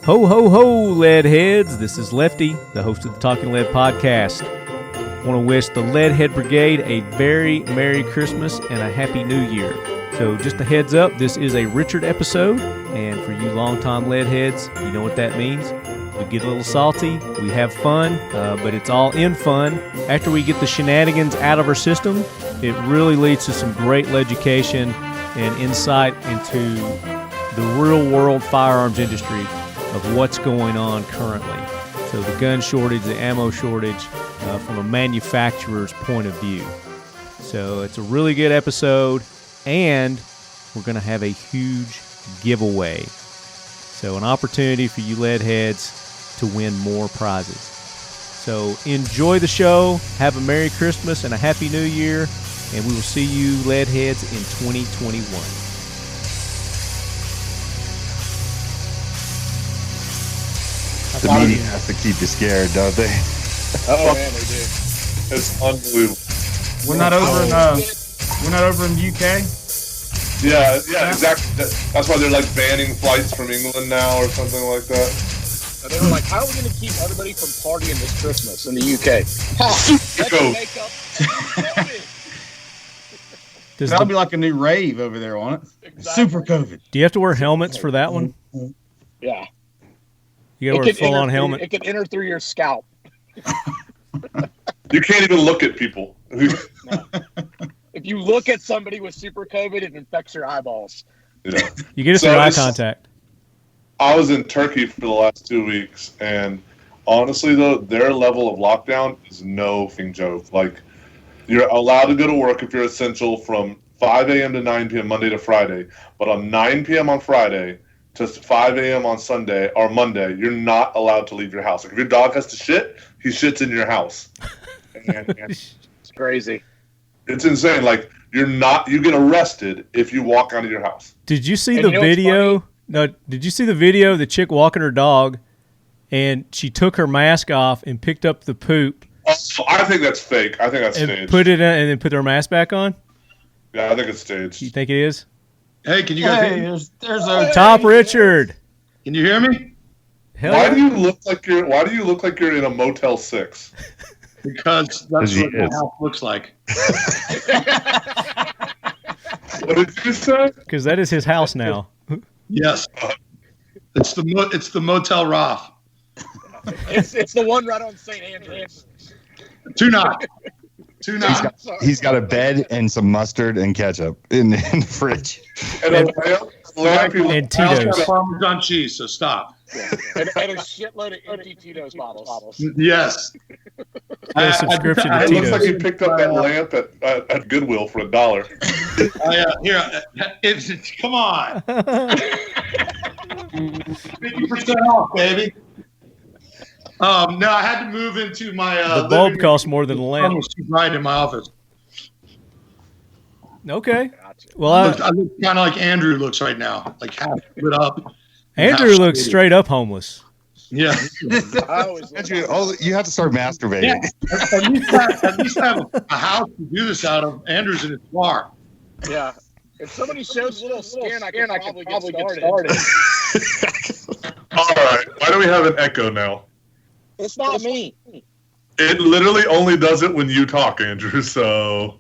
Ho, ho, ho, lead heads. This is Lefty, the host of the Talking Lead podcast. I want to wish the Leadhead Brigade a very Merry Christmas and a Happy New Year. So just a heads up, this is a Richard episode, and for you longtime lead heads, you know what that means. We get a little salty, we have fun, but it's all in fun. After we get the shenanigans out of our system, it really leads to some great education and insight into the real-world firearms industry of what's going on currently. So the gun shortage, the ammo shortage, from a manufacturer's point of view. So it's a really good episode, and we're going to have a huge giveaway. So an opportunity for you lead heads to win more prizes. So enjoy the show, have a Merry Christmas and a Happy New Year, and we will see you lead heads in 2021. The media has to keep you scared, don't they? Oh man, they do. It's unbelievable. We're not over in the UK. Yeah, exactly. That's why they're like banning flights from England now or something like that. And they were like, "How are we going to keep everybody from partying this Christmas in the UK?" That'll be like a new rave over there, won't it? Exactly. Super COVID. Do you have to wear helmets for that one? Yeah. You got to wear a full-on helmet? It can enter through your scalp. You can't even look at people. No. If you look at somebody with super COVID, it infects your eyeballs. Yeah. You get it through eye contact. I was in Turkey for the last 2 weeks, and honestly, though, their level of lockdown is no fucking joke. Like, you're allowed to go to work if you're essential from 5 a.m. to 9 p.m. Monday to Friday, but on 9 p.m. on Friday to 5 a.m. on Sunday or Monday, you're not allowed to leave your house. Like, if your dog has to shit, he shits in your house. And It's crazy. it's insane. Like, you get arrested if you walk out of your house. Did you see And the you know what's video? No, did you see the video of the chick walking her dog, and she took her mask off and picked up the poop Oh, I think that's fake. I think that's and staged. put it in, and then put her mask back on? Yeah, I think it's staged. You think it is? Hey, can you guys hear me? There's a. Top Richard. Can you hear me? Hell Why yeah. do you look like you're in a Motel 6? Because that's he what the is. house looks like. What did you say? Because that is his house now. Yes. It's the Motel Roth. It's the one right on St. Andrews. Two knot. He's got a bed and some mustard and ketchup in the fridge. And And I also Tito's. got Parmesan cheese, so stop. And a shitload of empty Tito's bottles. Yes. Got a subscription to it looks Tito's. like you picked up that lamp at Goodwill for $1. Here, come on. 50% off, baby. No, I had to move into my The bulb costs more than the lamp. Right in my office. Okay. Gotcha. Well, I look kind of like Andrew looks right now, like half lit up. Andrew half looks shaded. straight up homeless. Yeah. I always look Andrew, you have to start masturbating. At least have a house to do this out of. Andrew's in his bar. Yeah. If somebody shows a little skin, I can probably get started. All right. Why do we have an echo now? It's not me. It literally only does it when you talk, Andrew. So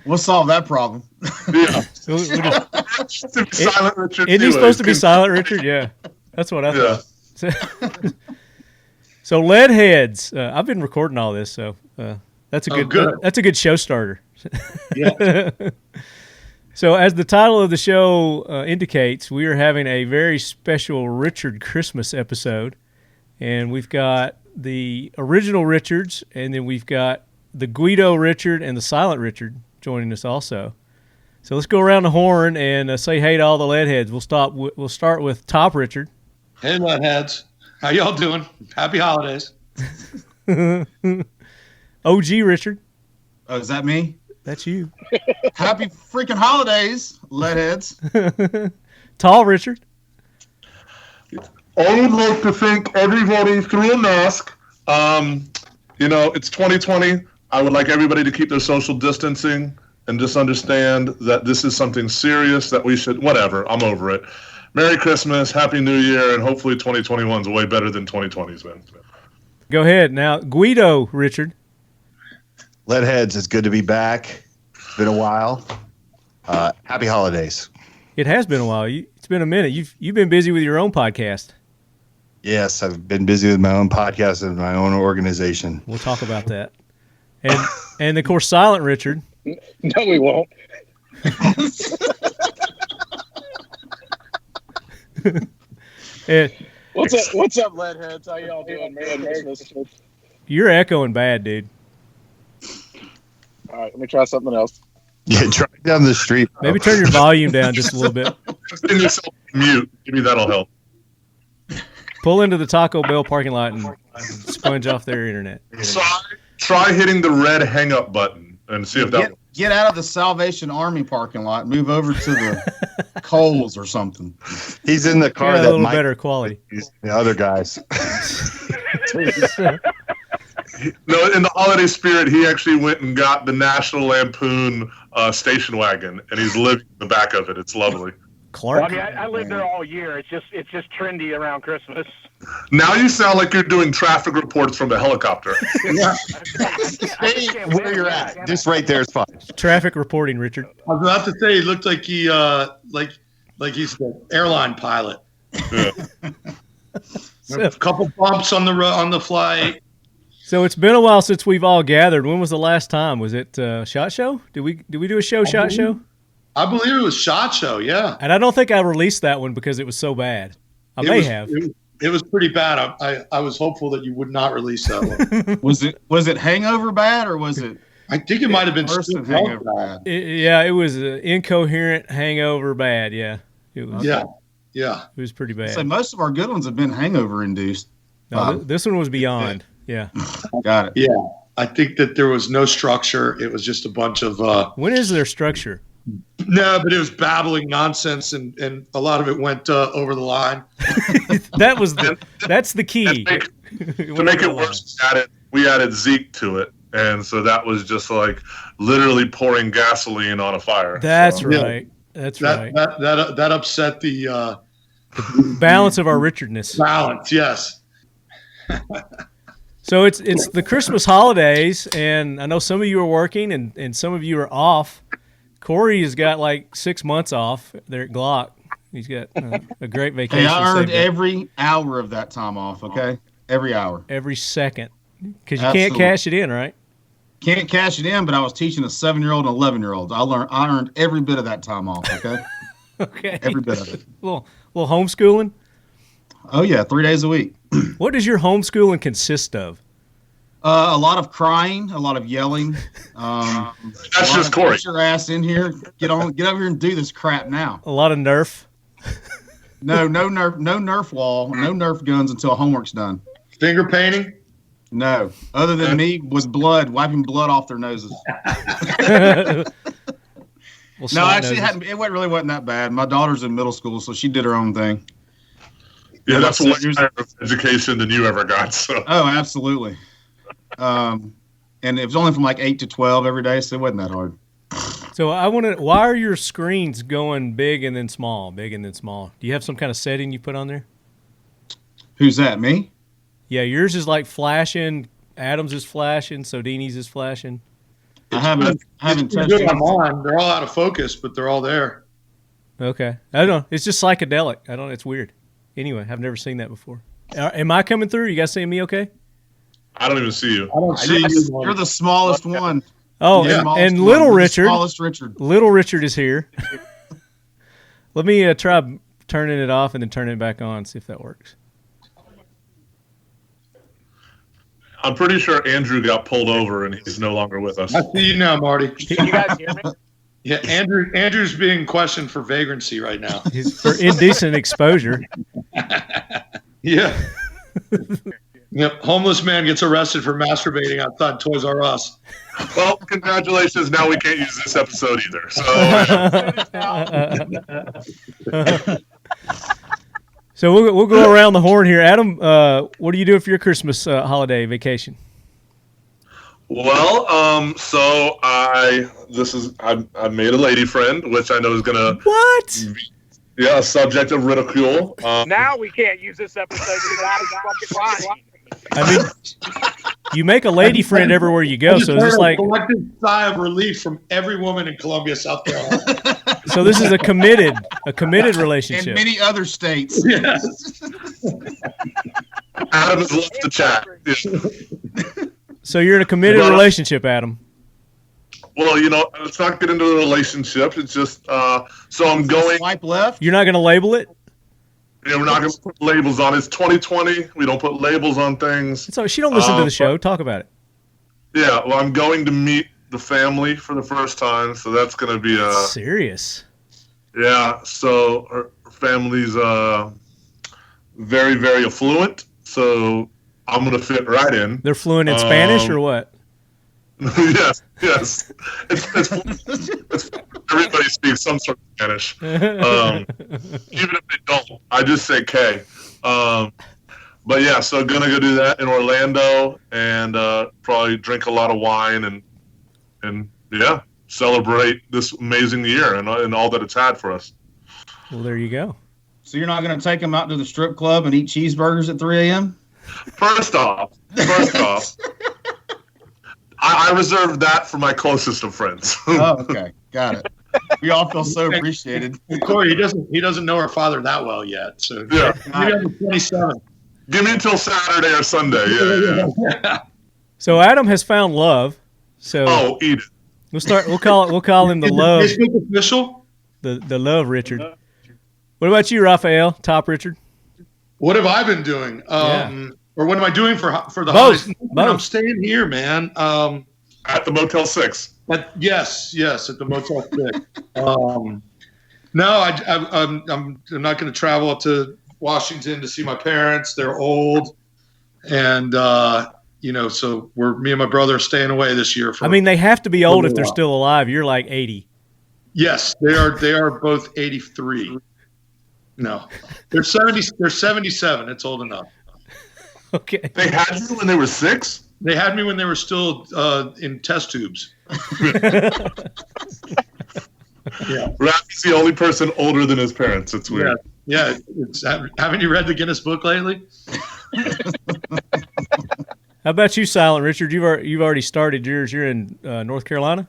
We'll solve that problem. yeah. We'll just- Silent Richard. Isn't he too, supposed to be it's- silent, Richard? Yeah. That's what I Yeah. thought. So lead heads. I've been recording all this, so that's a good. good. That's a good show starter. Yeah. So as the title of the show indicates, we are having a very special Richard Christmas episode, and we've got the original Richards, and then we've got the Guido Richard and the Silent Richard joining us also. So let's go around the horn and say hey to all the lead heads. We'll start with Top Richard. Hey, leadheads. How y'all doing? Happy holidays. OG Richard. Oh, is that me? That's you. Happy freaking holidays, leadheads. Tall Richard. I would like to thank everybody through a mask. It's 2020. I would like everybody to keep their social distancing and just understand that this is something serious that we should, whatever, I'm over it. Merry Christmas, Happy New Year, and hopefully 2021 is way better than 2020's been. Go ahead. Now, Guido, Richard. Leadheads, it's good to be back. It's been a while. Happy holidays. It has been a while. It's been a minute. You've been busy with your own podcast. Yes, I've been busy with my own podcast and my own organization. We'll talk about that. And of course, Silent Richard. No, we won't. And What's up, Leadheads? How y'all doing? Merry Christmas. you're echoing bad, dude. All right, let me try something else. Yeah, drive down the street. Maybe turn your volume down just a little bit. Just put yourself on mute. Maybe that'll help. Pull into the Taco Bell parking lot and sponge off their internet. Try hitting the red hang up button and see if that. Get out of the Salvation Army parking lot and move over to the Coles or something. He's in the car Yeah, a that little Mike better quality. the other guys. No, in the holiday spirit, he actually went and got the National Lampoon station wagon, and he's living in the back of it. It's lovely. Clark. Well, I mean, I live there all year. It's just trendy around Christmas. Now you sound like you're doing traffic reports from the helicopter. Stay where you're at. This right there is fine. Traffic reporting, Richard. I was about to say, he looked like he like he's the airline pilot. Yeah. A couple bumps on the flight. So it's been a while since we've all gathered. When was the last time? Was it SHOT Show? Did we do a SHOT Show? I believe it was SHOT Show, yeah. And I don't think I released that one because it was so bad. I may have. It was pretty bad. I was hopeful that you would not release that one. Was it hangover bad or was it? I think it might have been Worse than hangover bad. It was incoherent hangover bad. Yeah, it was. Yeah. It was pretty bad. So most of our good ones have been hangover induced. No, this one was beyond. Yeah. Got it. Yeah. I think that there was no structure. It was just a bunch of When is there structure? no, but it was babbling nonsense, and a lot of it went over the line. That's the key. To make it worse, we added Zeke to it, and so that was just like literally pouring gasoline on a fire. That's so. right. That's right. That upset the balance of our Richardness. balance. Yes. So it's the Christmas holidays, and I know some of you are working and some of you are off. Corey has got like 6 months off there at Glock. He's got a great vacation. Hey, I earned saved up. every hour of that time off, okay? Every hour. Every second. Because you can't cash it in, right? Can't cash it in, but I was teaching a 7-year-old and 11-year-old. I earned every bit of that time off, okay? Okay. Every bit of it. little homeschooling. Oh, yeah, 3 days a week. What does your homeschooling consist of? A lot of crying, a lot of yelling. That's just Corey. Get your ass in here. Get over here and do this crap now. A lot of Nerf. No Nerf wall, no Nerf guns until homework's done. Finger painting? No, other than me with blood, wiping blood off their noses. No, actually, it really wasn't that bad. My daughter's in middle school, so she did her own thing. Yeah, that's one higher education than you ever got. So. Oh, absolutely. And it was only from like 8 to 12 every day, so it wasn't that hard. So why are your screens going big and then small, big and then small? Do you have some kind of setting you put on there? Who's that, me? Yeah, yours is like flashing. Adam's is flashing. Sodini's is flashing. I haven't touched Good it. on mine. They're all out of focus, but they're all there. Okay. I don't know. It's just psychedelic. I don't know. It's weird. Anyway, I've never seen that before. Am I coming through? You guys seeing me okay? I don't even see you. I don't see you. You're the smallest one. Oh, Yeah. and little Richard. Smallest Richard. Little Richard is here. Let me try turning it off and then turning it back on, see if that works. I'm pretty sure Andrew got pulled over and he's no longer with us. I see you now, Marty. Can you guys hear me? Yeah, Andrew's being questioned for vagrancy right now. For indecent exposure. Yeah. Yep. Homeless man gets arrested for masturbating outside Toys R Us. Well, congratulations. Now we can't use this episode either. So, So we'll go around the horn here. Adam, what are you doing for your Christmas holiday vacation? Well, so I made a lady friend, which I know is gonna What? be a subject of ridicule. Now we can't use this episode because Adam's fucking lying. I mean, you make a lady friend everywhere you go. So is this like? Collective sigh of relief from every woman in Columbia, South Carolina. So this is a committed In relationship. many other states. Yes. Adam has left the chat. Yeah. So you're in a committed relationship, Adam. Well, let's not get into the relationship. It's just so I'm going. Swipe left. You're not going to label it. We're not going to put labels on. It's 2020. We don't put labels on things. So she don't listen to the show. Talk about it. Yeah, well, I'm going to meet the family for the first time, so that's going to be Serious. Yeah, so her family's very, very affluent, so I'm going to fit right in. They're fluent in Spanish or what? Yes. It's everybody speaks some sort of Spanish. Even if they don't, I just say K. But yeah, so gonna go do that in Orlando and probably drink a lot of wine and yeah, celebrate this amazing year and all that it's had for us. Well, there you go. So you're not going to take them out to the strip club and eat cheeseburgers at 3 a.m.? First off, I reserved that for my closest of friends. Oh, okay. Got it. We all feel so appreciated. Corey, he doesn't know her father that well yet. So Yeah. maybe on the 27th. Give me until Saturday or Sunday. Yeah. So Adam has found love. So Oh, eat it. we'll call him the love. Facebook official? The love Richard. What about you, Rafael? Top Richard? What have I been doing? Or what am I doing for the Both. holidays? Both. I'm staying here, man. At the Motel 6. Yes, at the Motel 6. No, I'm not going to travel up to Washington to see my parents. They're old, and so me and my brother are staying away this year. I mean, they have to be old if they're still alive. You're like 80. Yes, they are. They are both 83. No, they're 70. They're 77. It's old enough. Okay. They had you when they were 6? They had me when they were still in test tubes. Yeah. Rafi's the only person older than his parents. It's weird. Yeah. Haven't you read the Guinness Book lately? How about you, Silent Richard? You've already started yours. You're in North Carolina?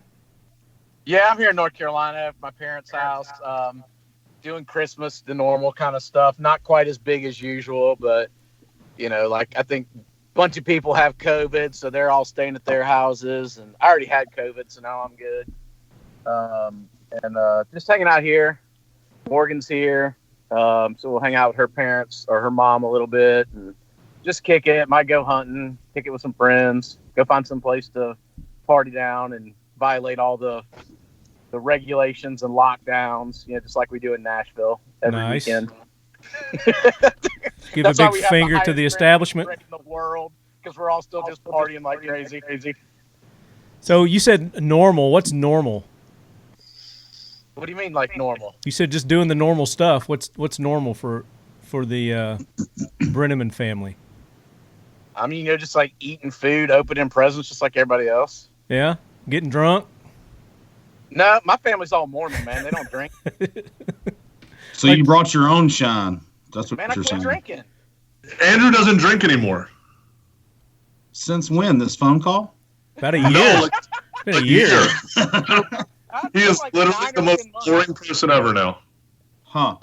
Yeah, I'm here in North Carolina at my parents' house, doing Christmas, the normal kind of stuff. Not quite as big as usual, but, I think a bunch of people have COVID, so they're all staying at their houses. And I already had COVID, so now I'm good. And just hanging out here. Morgan's here, so we'll hang out with her parents or her mom a little bit and just kick it. Might go hunting, kick it with some friends, go find some place to party down and violate all the regulations and lockdowns, just like we do in Nashville every weekend. Give a big finger to the establishment. In the world, because we're all still just partying like crazy. So you said normal. What's normal? What do you mean, like normal? You said just doing the normal stuff. What's normal for the Brenneman family? I mean, just like eating food, opening presents, just like everybody else. Yeah, getting drunk. No, my family's all Mormon, man. They don't drink. So you brought your own shine. That's what Man, I you're quit saying. drinking. Andrew doesn't drink anymore. Since when? This phone call? About a year. No, It's been a year. He is literally the most boring person ever now. Huh.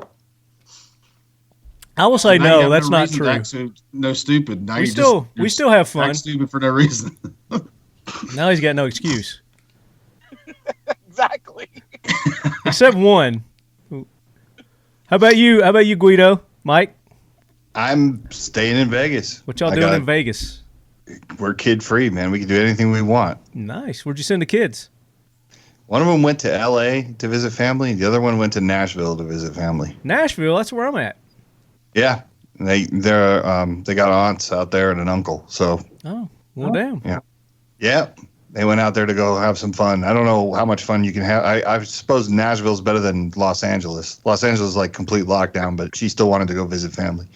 I will say Now you no. have That's not reason to true. act no stupid. Now We you're still have fun. act stupid for no reason. Now he's got no excuse, Exactly. except one. How about you? How about you, Guido? Mike? I'm staying in Vegas. What y'all doing in Vegas? We're kid free, man. We can do anything we want. Nice. Where'd you send the kids? One of them went to L.A. to visit family. The other one went to Nashville to visit family. Nashville. That's where I'm at. Yeah, they got aunts out there and an uncle. So Oh, well, damn. yeah, they went out there to go have some fun. I don't know how much fun you can have. I suppose Nashville's better than Los Angeles. Los Angeles is like complete lockdown, but she still wanted to go visit family.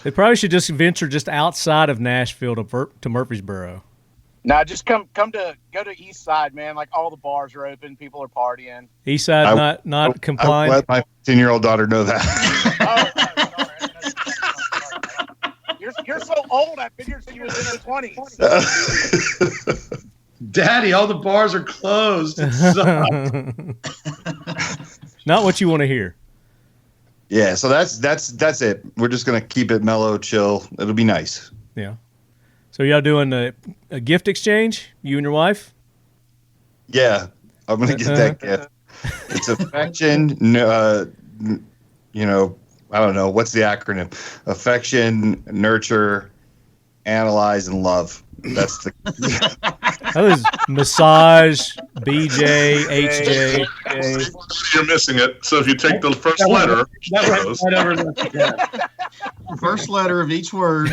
They probably should just venture just outside of Nashville to Murfreesboro. No, just go to East Side, man. Like all the bars are open, people are partying. East Side not compliant. I let my 15-year-old daughter know that. Sorry. You're so old. I figured she was in her 20s. Daddy, all the bars are closed. It sucks. Not what you want to hear. Yeah, so that's it. We're just gonna keep it mellow, chill. It'll be nice. Yeah. So y'all doing a gift exchange? You and your wife? Yeah, I'm gonna get that gift. It's affection. I don't know what's the acronym. Affection, nurture, analyze, and love. That's the. That was massage, BJ, HJ. You're missing it. So if you take the first letter, First letter of each word.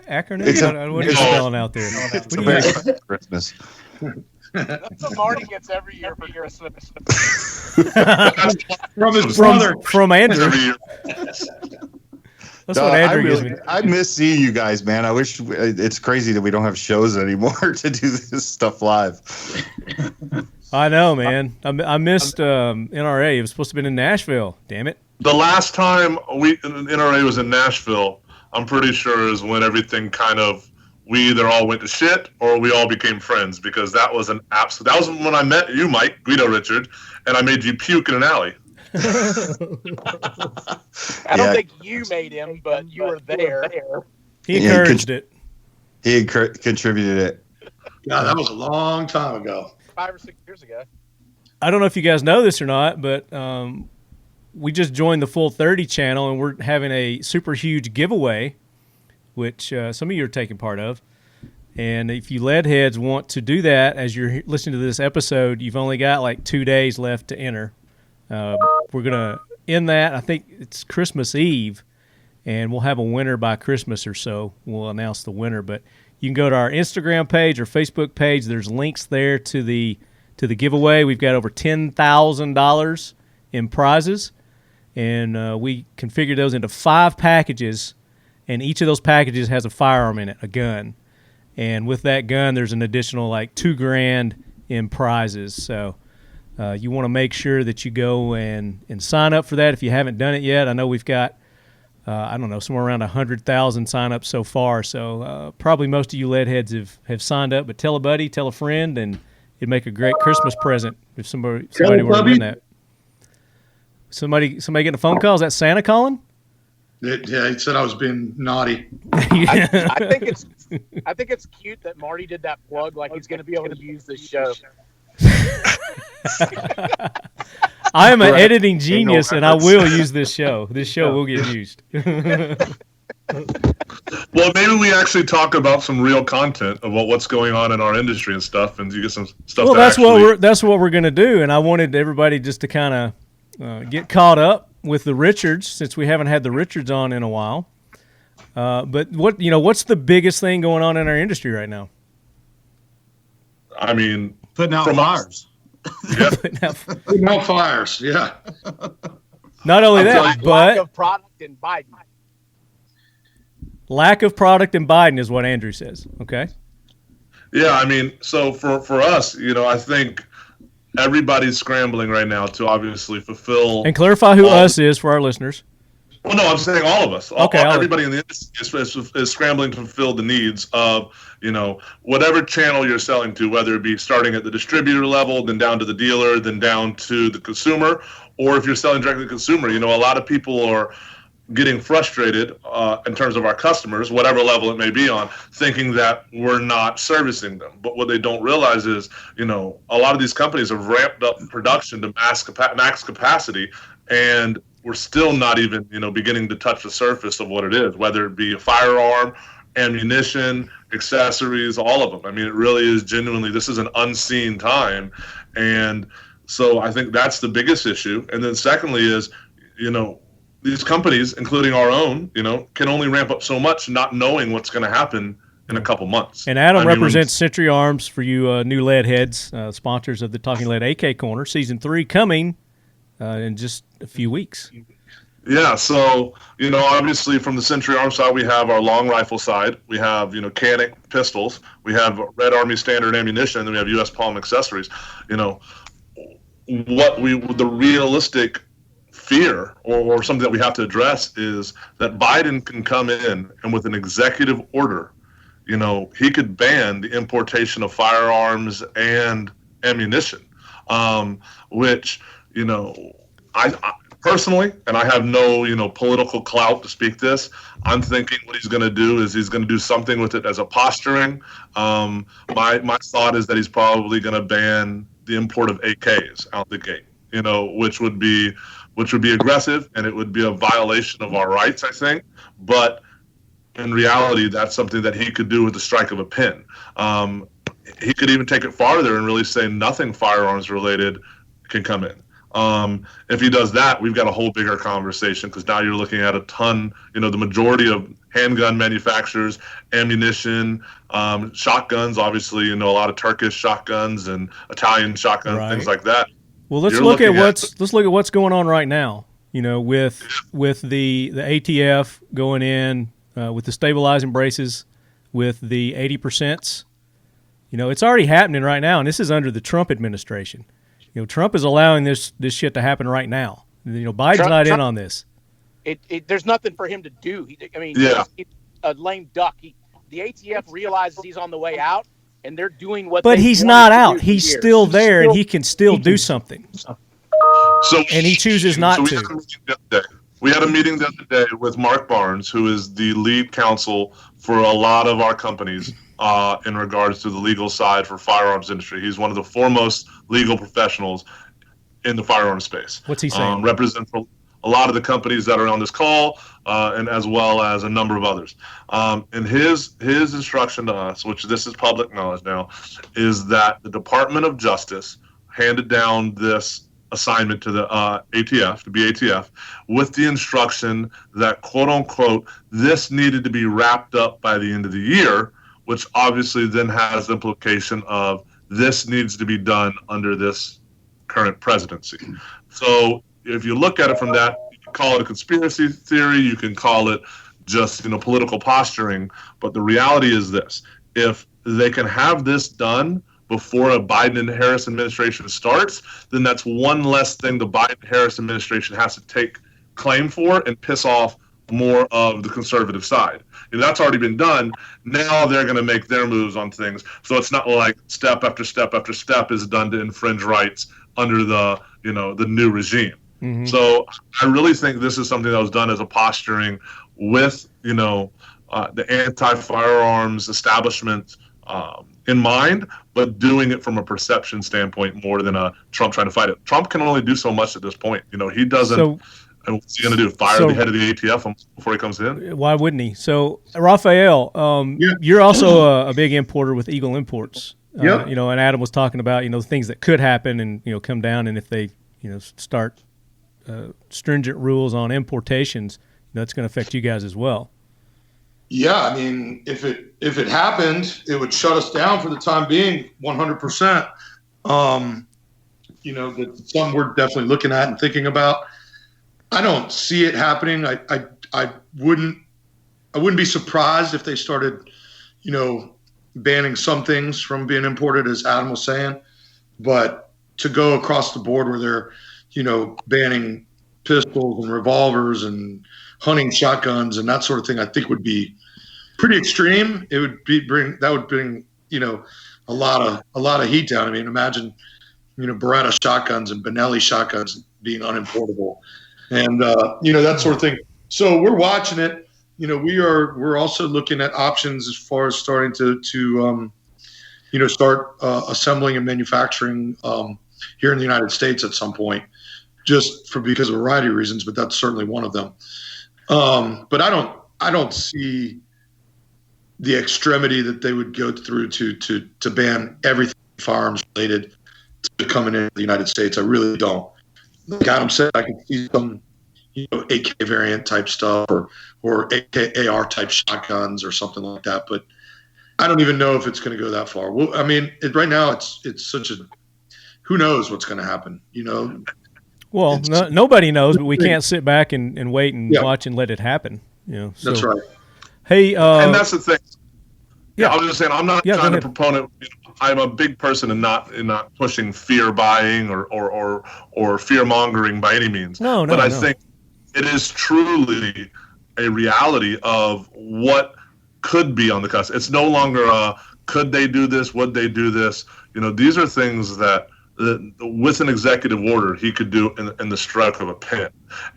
Acronym? What are you spelling out there? It's a very Christmas. That's what Marty gets every year for Christmas. From his brother. From Andrew. That's what Andrew gives me. I miss seeing you guys, man. I wish it's crazy that we don't have shows anymore to do this stuff live. I know, man. I missed NRA. It was supposed to be in Nashville. Damn it. The last time NRA was in Nashville, I'm pretty sure is when everything we either all went to shit or we all became friends, because that was an absolute. That was when I met you, Mike Guido Richard, and I made you puke in an alley. I don't think you made him, but you were there. He encouraged it. He contributed it. God, that was a long time ago. 5 or 6 years ago. I don't know if you guys know this or not, but we just joined the Full 30 channel, and we're having a super huge giveaway, which some of you are taking part of. And if you lead heads want to do that, as you're listening to this episode, you've only got like 2 days left to enter. We're going to end that. I think it's Christmas Eve, and we'll have a winner by Christmas or so. We'll announce the winner. But you can go to our Instagram page or Facebook page. There's links there to the giveaway. We've got over $10,000 in prizes, and we configured those into 5 packages, and each of those packages has a firearm in it, a gun. And with that gun, there's an additional like $2,000 in prizes. So you want to make sure that you go and sign up for that if you haven't done it yet. I know we've got, somewhere around 100,000 sign-ups so far. So probably most of you lead heads have signed up. But tell a buddy, tell a friend, and it'd make a great Christmas present if somebody were to win that. Somebody getting a phone call? Is that Santa calling? Yeah, he said I was being naughty. I think it's cute that Marty did that plug like he's going to be able to use this show. I am an editing genius, and I will use this show. This show will get used. Well, maybe we actually talk about some real content about what's going on in our industry and stuff, and you get some stuff. Well, that's what we're going to do, and I wanted everybody just to kind of get caught up with the Richards, since we haven't had the Richards on in a while. But what's the biggest thing going on in our industry right now? I mean, putting out fires. Yeah. Putting out fires. Yeah. Not only that, but lack of product in Biden. Lack of product in Biden is what Andrew says. Okay. Yeah, I mean, so for us, I think everybody's scrambling right now to obviously fulfill. And clarify who us is for our listeners. Well, no, I'm saying all of us. Okay. Everybody in the industry is scrambling to fulfill the needs of, whatever channel you're selling to, whether it be starting at the distributor level, then down to the dealer, then down to the consumer, or if you're selling directly to the consumer. A lot of people are getting frustrated in terms of our customers, whatever level it may be on, thinking that we're not servicing them. But what they don't realize is, a lot of these companies have ramped up production to max capacity, and we're still not even, beginning to touch the surface of what it is, whether it be a firearm, ammunition, accessories, all of them. I mean, it really is genuinely, this is an unseen time. And so I think that's the biggest issue. And then secondly is, these companies, including our own, can only ramp up so much, not knowing what's going to happen in a couple months. And Adam represents Century Arms for you new lead heads, sponsors of the Talking Lead AK Corner, Season 3 coming in just a few weeks. Yeah, so, obviously from the Century Arms side, we have our long rifle side. We have, Canik pistols. We have Red Army standard ammunition, and then we have U.S. Palm accessories. You know, the realistic fear or something that we have to address is that Biden can come in and with an executive order, he could ban the importation of firearms and ammunition, which, I personally, and I have no, political clout to speak this, I'm thinking what he's going to do is he's going to do something with it as a posturing. My thought is that he's probably going to ban the import of AKs out the gate, which would be aggressive, and it would be a violation of our rights, I think. But in reality, that's something that he could do with the strike of a pen. He could even take it farther and really say nothing firearms related can come in. If he does that, we've got a whole bigger conversation, because now you're looking at a ton, the majority of handgun manufacturers, ammunition, shotguns, obviously, a lot of Turkish shotguns and Italian shotguns, Right. things like that. Well, let's look at what's going on right now. With the ATF going in with the stabilizing braces, with the 80%. It's already happening right now, and this is under the Trump administration. Trump is allowing this shit to happen right now. Biden's not in on this. There's nothing for him to do. He's a lame duck. The ATF realizes he's on the way out, and they're doing what. But he's not out. He's still there, and he can still do something. And he chooses not to. We had a meeting the other day with Mark Barnes, who is the lead counsel for a lot of our companies in regards to the legal side for firearms industry. He's one of the foremost legal professionals in the firearms space. What's he saying? Represents a lot of the companies that are on this call, and as well as a number of others. And his instruction to us, which this is public knowledge now, is that the Department of Justice handed down this assignment to the ATF, to BATF, with the instruction that, quote unquote, this needed to be wrapped up by the end of the year, which obviously then has the implication of this needs to be done under this current presidency. So if you look at it from that, you can call it a conspiracy theory, you can call it just political posturing, but the reality is this: if they can have this done before a Biden and Harris administration starts, then that's one less thing the Biden-Harris administration has to take claim for and piss off more of the conservative side. That's already been done. Now they're going to make their moves on things. So it's not like step after step after step is done to infringe rights under the new regime. Mm-hmm. So I really think this is something that was done as a posturing with the anti-firearms establishment in mind, but doing it from a perception standpoint more than a Trump trying to fight it. Trump can only do so much at this point. He doesn't. And what's he going to do? Fire the head of the ATF before he comes in? Why wouldn't he? So, Rafael, you're also a big importer with Eagle Imports. And Adam was talking about things that could happen and come down, and if they start stringent rules on importations, that's going to affect you guys as well. Yeah, I mean, if it happened, it would shut us down for the time being, 100%. That's something we're definitely looking at and thinking about. I don't see it happening. I wouldn't be surprised if they started, banning some things from being imported, as Adam was saying. But to go across the board where they're, banning pistols and revolvers and hunting shotguns and that sort of thing, I think would be pretty extreme. It would bring a lot of heat down. I mean, imagine Beretta shotguns and Benelli shotguns being unimportable, and that sort of thing. So we're watching it. We're also looking at options as far as starting to start assembling and manufacturing here in the United States at some point, just because of a variety of reasons, but that's certainly one of them. But I don't see the extremity that they would go through to ban everything firearms related to coming into the United States. I really don't. Like Adam said, I can see some AK variant type stuff or AK AR type shotguns or something like that, but I don't even know if it's going to go that far. Well, I mean, right now it's such a, who knows what's going to happen, Well, nobody knows, but we can't sit back and wait and Yeah. watch and let it happen. So, That's right. Hey, And that's the thing. yeah. I was just saying, I'm not Yeah, trying go to ahead. proponent. I'm a big person in not pushing fear buying or fear mongering by any means. No, But I no. think it is truly a reality of what could be on the cusp. It's no longer could they do this? Would they do this? These are things that with an executive order he could do in the stroke of a pen.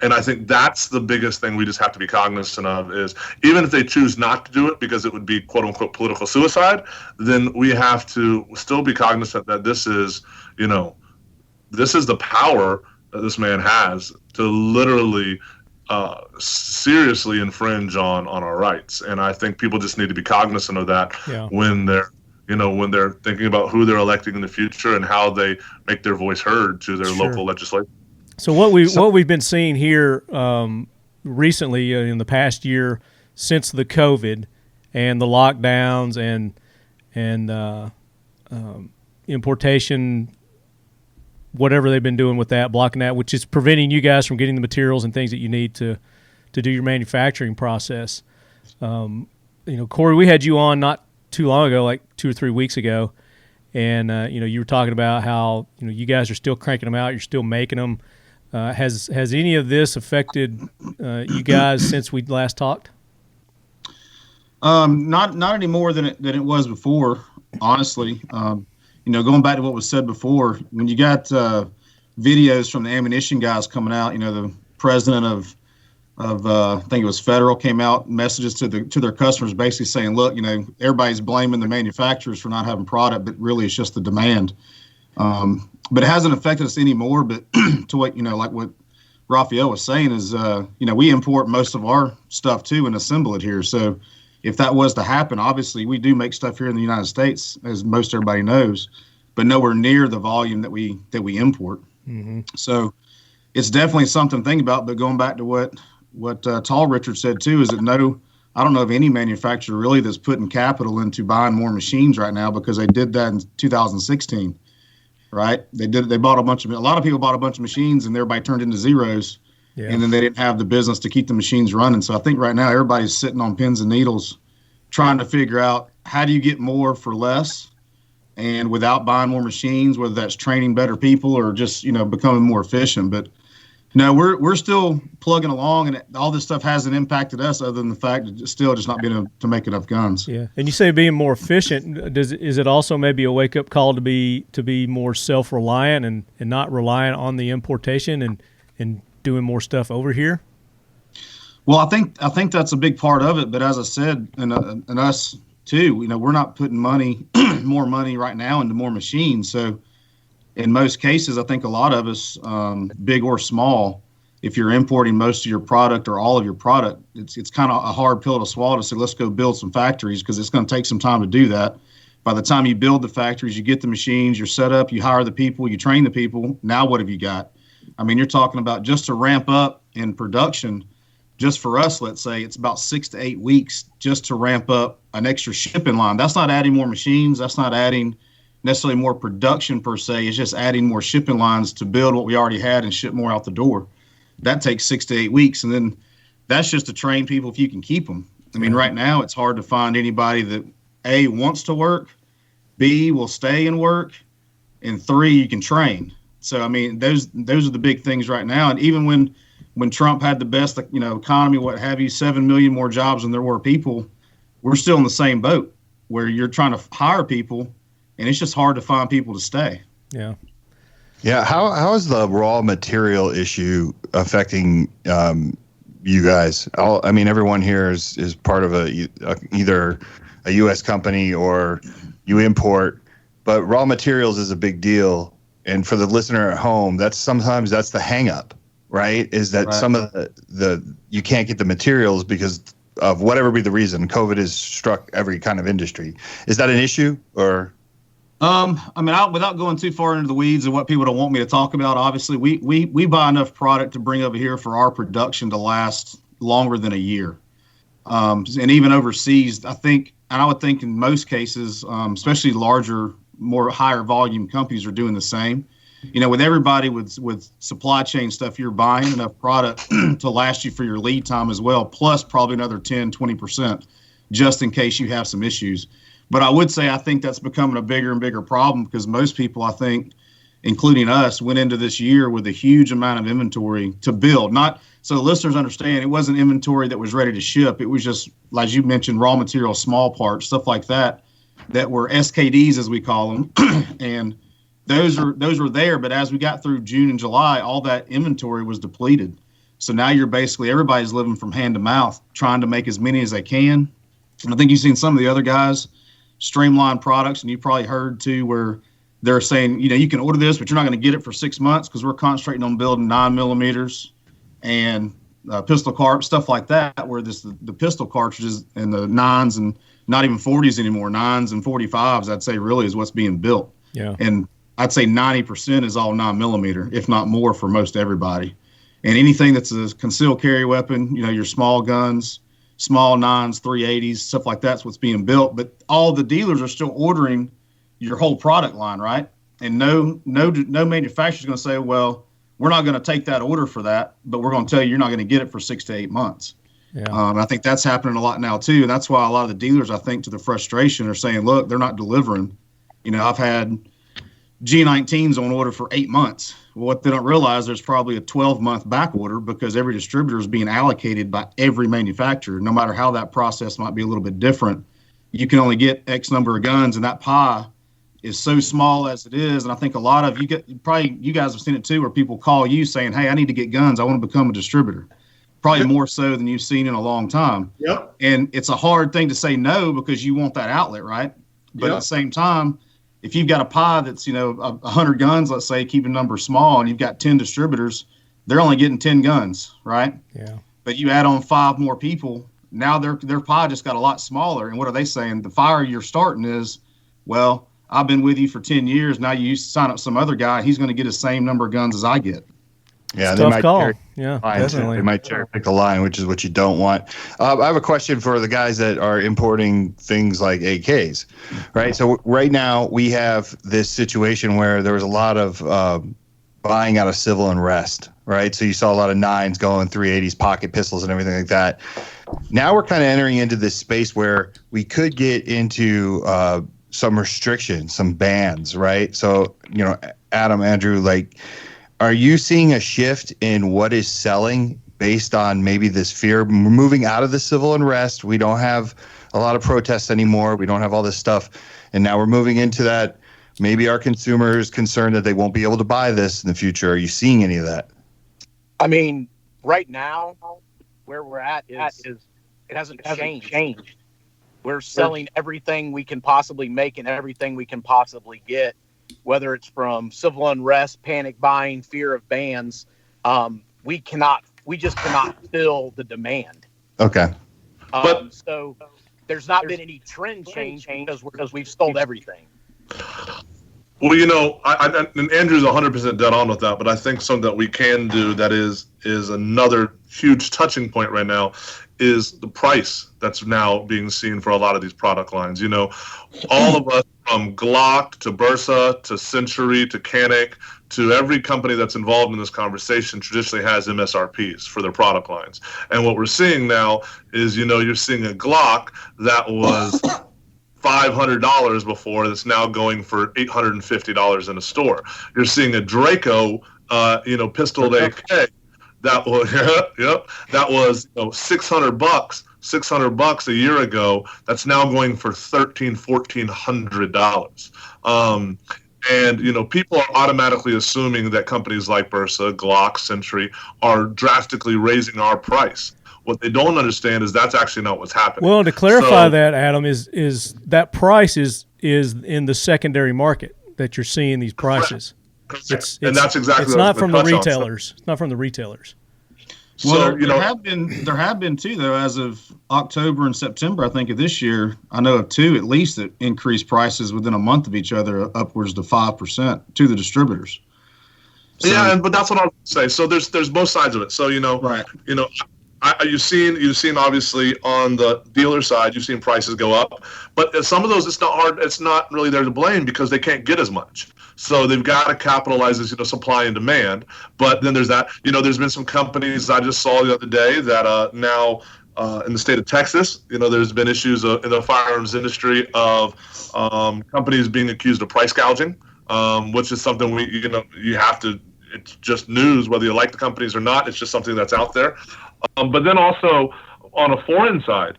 And I think that's the biggest thing we just have to be cognizant of is even if they choose not to do it because it would be quote unquote political suicide, then we have to still be cognizant that this is the power that this man has to literally seriously infringe on our rights. And I think people just need to be cognizant of that when they're thinking about who they're electing in the future and how they make their voice heard to their local legislature. So what we've been seeing here recently in the past year since the COVID and the lockdowns and importation, whatever they've been doing with that, blocking that, which is preventing you guys from getting the materials and things that you need to do your manufacturing process. Corey, we had you on not too long ago, like 2 or 3 weeks ago, and you were talking about how you guys are still cranking them out, you're still making them. Has any of this affected you guys since we last talked? Not any more than it was before, honestly. Going back to what was said before, when you got videos from the ammunition guys coming out, the president of I think it was Federal came out, messages to their customers basically saying, look, everybody's blaming the manufacturers for not having product, but really it's just the demand. But it hasn't affected us anymore. But to what, like what Rafael was saying is, we import most of our stuff too and assemble it here. So if that was to happen, obviously we do make stuff here in the United States, as most everybody knows, but nowhere near the volume that we import. Mm-hmm. So it's definitely something to think about. But going back to what Tall Richard said too, is that I don't know of any manufacturer really that's putting capital into buying more machines right now, because they did that in 2016. Right? They bought a lot of people bought a bunch of machines and everybody turned into zeros. Yeah. And then they didn't have the business to keep the machines running. So I think right now everybody's sitting on pins and needles trying to figure out how do you get more for less and without buying more machines, whether that's training better people or just, becoming more efficient. But no, we're still plugging along, and all this stuff hasn't impacted us other than the fact that it's still just not being able to make enough guns. Yeah, and you say being more efficient. Is it also maybe a wake up call to be more self reliant and not reliant on the importation and doing more stuff over here? Well, I think that's a big part of it. But as I said, and us too, we're not putting more money right now into more machines. So in most cases, I think a lot of us, big or small, if you're importing most of your product or all of your product, it's kind of a hard pill to swallow to say, let's go build some factories, because it's going to take some time to do that. By the time you build the factories, you get the machines, you're set up, you hire the people, you train the people. Now what have you got? I mean, you're talking about just to ramp up in production, just for us, let's say it's about 6 to 8 weeks just to ramp up an extra shipping line. That's not adding more machines. That's not adding necessarily more production per se. It's just adding more shipping lines to build what we already had and ship more out the door. That takes 6 to 8 weeks. And then that's just to train people if you can keep them. I mean, right now it's hard to find anybody that A, wants to work, B, will stay and work, and 3, you can train. So, I mean, those are the big things right now. And even when Trump had the best, economy, what have you, 7 million more jobs than there were people, we're still in the same boat where you're trying to hire people, and it's just hard to find people to stay. Yeah. Yeah. How is the raw material issue affecting you guys? Everyone here is part of either a U.S. company or you import, but raw materials is a big deal. And for the listener at home, sometimes that's the hang up, right? Is that some of the you can't get the materials because of whatever be the reason. COVID has struck every kind of industry. Is that an issue or? Without going too far into the weeds of what people don't want me to talk about, obviously we buy enough product to bring over here for our production to last longer than a year. And even overseas, I would think in most cases, especially larger, more higher volume companies are doing the same. with everybody with supply chain stuff, you're buying enough product to last you for your lead time as well, plus probably another 10, 20% just in case you have some issues. But I would say I think that's becoming a bigger and bigger problem because most people, I think, including us, went into this year with a huge amount of inventory to build. Not so listeners understand, it wasn't inventory that was ready to ship. It was just, like you mentioned, raw material, small parts, stuff like that were SKDs, as we call them. And those were there. But as we got through June and July, all that inventory was depleted. So now you're basically, everybody's living from hand to mouth, trying to make as many as they can. And I think you've seen some of the other guys streamline products, and you probably heard too, where they're saying, you can order this, but you're not going to get it for 6 months because we're concentrating on building 9mm and pistol cartridge, stuff like that, where the pistol cartridges and the 9s and not even 40s anymore, 9s and 45s, I'd say really is what's being built. Yeah. And I'd say 90% is all 9mm, if not more for most everybody. And anything that's a concealed carry weapon, your small guns, small 9s, 380s, stuff like that's what's being built. But all the dealers are still ordering your whole product line, right? And no manufacturer's going to say, well, we're not going to take that order for that, but we're going to tell you you're not going to get it for 6 to 8 months. Yeah. I think that's happening a lot now too, and that's why a lot of the dealers, I think, to the frustration, are saying, look, they're not delivering. I've had G19s on order for 8 months. Well, what they don't realize, there's probably a 12-month back order because every distributor is being allocated by every manufacturer. No matter how that process might be a little bit different, you can only get X number of guns, and that pie is so small as it is. And I think a lot of you guys have seen it too, where people call you saying, hey, I need to get guns. I want to become a distributor. Probably more so than you've seen in a long time. Yep. And it's a hard thing to say no because you want that outlet, right? But at the same time, if you've got a pie that's, 100 guns, let's say, keeping numbers small, and you've got 10 distributors, they're only getting 10 guns, right? Yeah. But you add on 5 more people, now their pie just got a lot smaller. And what are they saying? The fire you're starting is, well, I've been with you for 10 years. Now you sign up some other guy, he's going to get the same number of guns as I get. Yeah, they might call. Yeah, definitely. They might cherry pick a line, which is what you don't want. I have a question for the guys that are importing things like AKs, right? So right now we have this situation where there was a lot of buying out of civil unrest, right? So you saw a lot of 9s going, 380s, pocket pistols, and everything like that. Now we're kind of entering into this space where we could get into some restrictions, some bans, right? So, Adam, Andrew, are you seeing a shift in what is selling based on maybe this fear? We're moving out of the civil unrest. We don't have a lot of protests anymore. We don't have all this stuff. And now we're moving into that. Maybe our consumers concerned that they won't be able to buy this in the future. Are you seeing any of that? I mean, right now, where we're at is it hasn't changed. We're selling everything we can possibly make and everything we can possibly get, whether it's from civil unrest, panic buying, fear of bans. We just cannot fill the demand. Okay. So there's not been any trend change because we've sold everything. Well, and Andrew's 100% dead on with that, but I think something that we can do that is another huge touching point right now is the price that's now being seen for a lot of these product lines. All of us, from Glock to Bursa to Century to Canik to every company that's involved in this conversation traditionally has MSRPs for their product lines. And what we're seeing now is, you're seeing a Glock that was $500 before that's now going for $850 in a store. You're seeing a Draco, pistol AK that was that was $600 a year ago. That's now going for $1,400. And people are automatically assuming that companies like Bursa, Glock, Century are drastically raising our price. What they don't understand is that's actually not what's happening. Well, to clarify that, Adam, is that price is in the secondary market that you're seeing these prices. Correct. And that's exactly it's not from the retailers. It's not from the retailers. Well, there have been too, though, as of October and September, I think, of this year. I know of 2 at least that increased prices within a month of each other, upwards to 5% to the distributors. So, but that's what I'll say. So there's both sides of it. So right. You've seen obviously on the dealer side, you've seen prices go up, but some of those it's not really there to blame because they can't get as much. So they've got to capitalize as, supply and demand. But then there's that, there's been some companies I just saw the other day that now in the state of Texas, there's been issues in the firearms industry of companies being accused of price gouging, which is something you have to, it's just news, whether you like the companies or not. It's just something that's out there. But then also on a foreign side,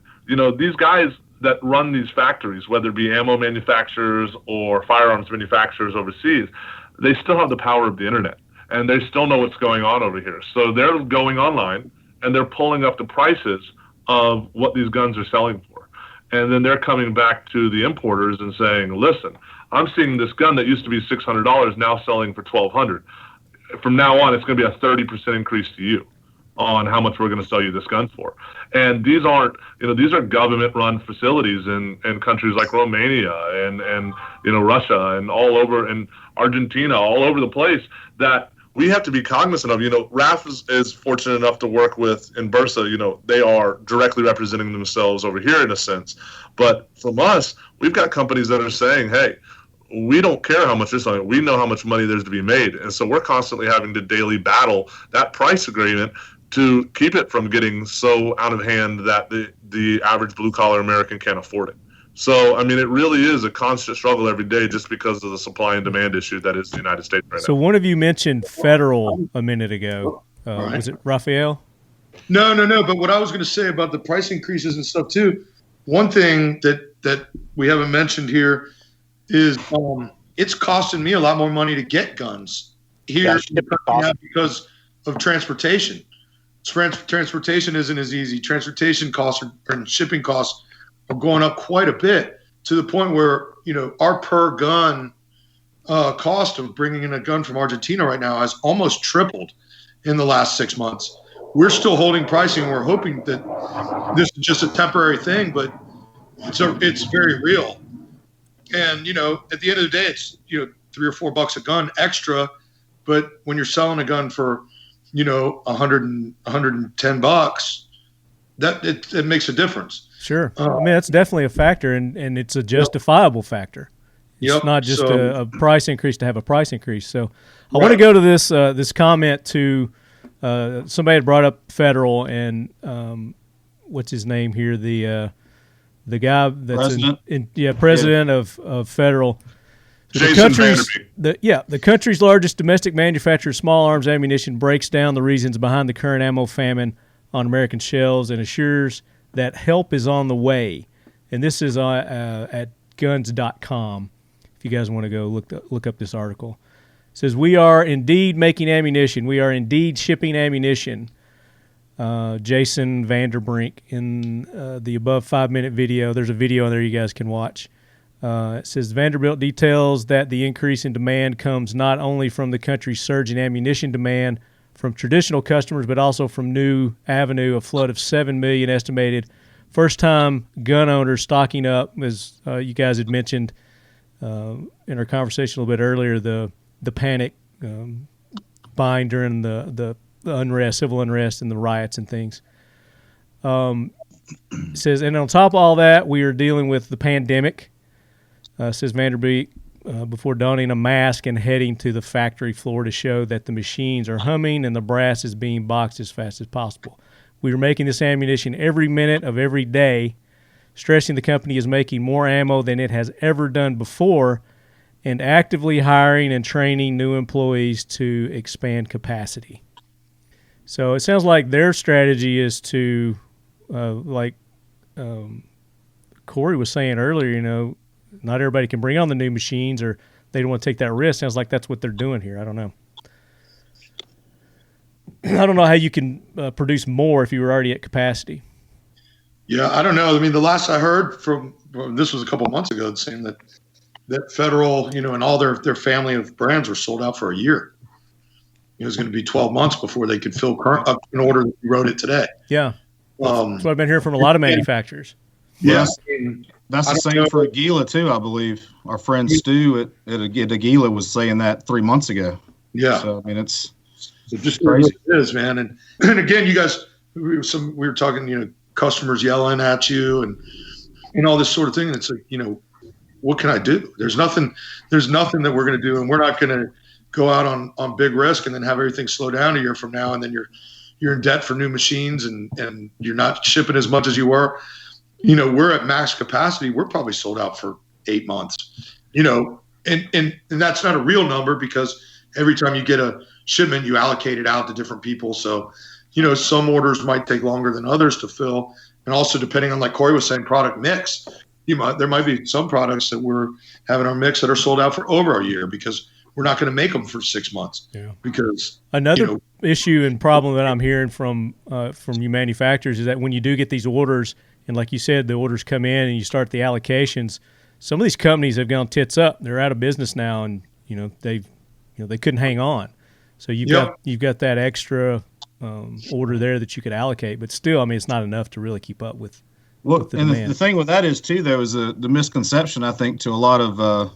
these guys that run these factories, whether it be ammo manufacturers or firearms manufacturers overseas, they still have the power of the internet, and they still know what's going on over here. So they're going online and they're pulling up the prices of what these guns are selling for. And then they're coming back to the importers and saying, listen, I'm seeing this gun that used to be $600 now selling for $1,200. From now on, it's going to be a 30% increase to you on how much we're going to sell you this gun for. And these aren't, these are government-run facilities in countries like Romania and Russia and all over, and Argentina, all over the place, that we have to be cognizant of. RAF is fortunate enough to work with in Bursa. They are directly representing themselves over here in a sense. But from us, we've got companies that are saying, hey, we don't care how much they're selling. We know how much money there's to be made. And so we're constantly having to daily battle that price agreement to keep it from getting so out of hand that the average blue-collar American can't afford it. So, I mean, it really is a constant struggle every day just because of the supply and demand issue that is the United States right now. So one of you mentioned federal a minute ago. Right. Was it Rafael? No. But what I was going to say about the price increases and stuff too, one thing that we haven't mentioned here is it's costing me a lot more money to get guns here because of transportation. Transportation isn't as easy. Transportation costs and shipping costs are going up quite a bit, to the point where our per gun cost of bringing in a gun from Argentina right now has almost tripled in the last 6 months. We're still holding pricing. We're hoping that this is just a temporary thing, but it's very real. And at the end of the day, it's $3 or $4 a gun extra, but when you're selling a gun for $110, that it makes a difference. Sure. I mean, that's definitely a factor, and it's a justifiable factor. It's not just a price increase to have a price increase. So I want to go to this comment to somebody had brought up federal, and what's his name here? The guy that's president of federal. So the country's largest domestic manufacturer of small arms ammunition breaks down the reasons behind the current ammo famine on American shelves and assures that help is on the way. And this is at guns.com. If you guys want to go look up this article. It says, we are indeed making ammunition. We are indeed shipping ammunition. Jason Vanderbrink in the above 5-minute video. There's a video in there you guys can watch. It says Vanderbilt details that the increase in demand comes not only from the country's surge in ammunition demand from traditional customers, but also from new avenue, a flood of 7 million estimated first-time gun owners stocking up, as you guys had mentioned in our conversation a little bit earlier, the panic buying during the unrest, civil unrest, and the riots and things. It says, and on top of all that, we are dealing with the pandemic. Says Vanderbeek, before donning a mask and heading to the factory floor to show that the machines are humming and the brass is being boxed as fast as possible. We are making this ammunition every minute of every day, stressing the company is making more ammo than it has ever done before and actively hiring and training new employees to expand capacity. So it sounds like their strategy is to, like Corey was saying earlier, not everybody can bring on the new machines, or they don't want to take that risk. Sounds like that's what they're doing here. I don't know. I don't know how you can produce more if you were already at capacity. Yeah, I don't know. I mean, the last I heard from this was a couple of months ago, saying that Federal, and all their family of brands were sold out for a year. It was going to be 12 months before they could fill current up in order that we wrote it today. Yeah. That's what I've been hearing from a lot of manufacturers. Yes. That's the same for Aguila, too, I believe. Our friend Stu at Aguila was saying that 3 months ago. Yeah. So, I mean, it's just crazy. It is, man. And again, you guys, we were talking, customers yelling at you and all this sort of thing. And it's like, what can I do? There's nothing that we're going to do, and we're not going to go out on big risk and then have everything slow down a year from now, and then you're in debt for new machines and you're not shipping as much as you were. We're at max capacity. We're probably sold out for 8 months. And that's not a real number because every time you get a shipment, you allocate it out to different people. So, some orders might take longer than others to fill. And also depending on, like Corey was saying, product mix, there might be some products that we're having our mix that are sold out for over a year because we're not going to make them for 6 months. Yeah. Because another issue and problem that I'm hearing from you manufacturers is that when you do get these orders, and like you said, the orders come in and you start the allocations, some of these companies have gone tits up. They're out of business now, and they couldn't hang on. So you've got that extra order there that you could allocate, but still, I mean, it's not enough to really keep up with. Well, and the thing with that is too, though, is the misconception I think to a lot of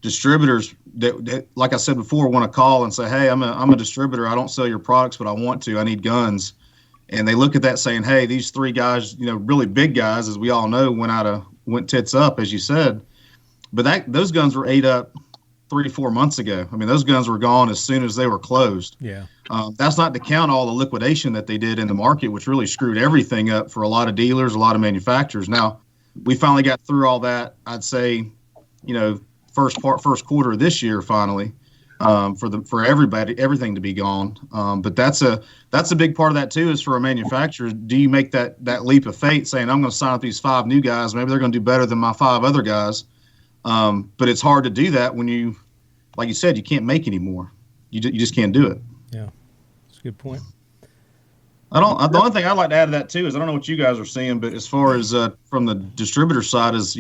distributors that, like I said before, want to call and say, "Hey, I'm a distributor. I don't sell your products, but I want to. I need guns." And they look at that saying, "Hey, these three guys, really big guys, as we all know, went tits up, as you said." But those guns were ate up 3 to 4 months ago. I mean, those guns were gone as soon as they were closed. Yeah. That's not to count all the liquidation that they did in the market, which really screwed everything up for a lot of dealers, a lot of manufacturers. Now, we finally got through all that. I'd say, first quarter of this year finally, for everybody, everything to be gone. But that's a big part of that too. Is for a manufacturer, do you make that leap of faith, saying I'm going to sign up these 5 new guys? Maybe they're going to do better than my 5 other guys. But it's hard to do that when you, like you said, you can't make anymore. You just can't do it. Yeah, that's a good point. The only thing I'd like to add to that too is I don't know what you guys are seeing, but as far as from the distributor side is,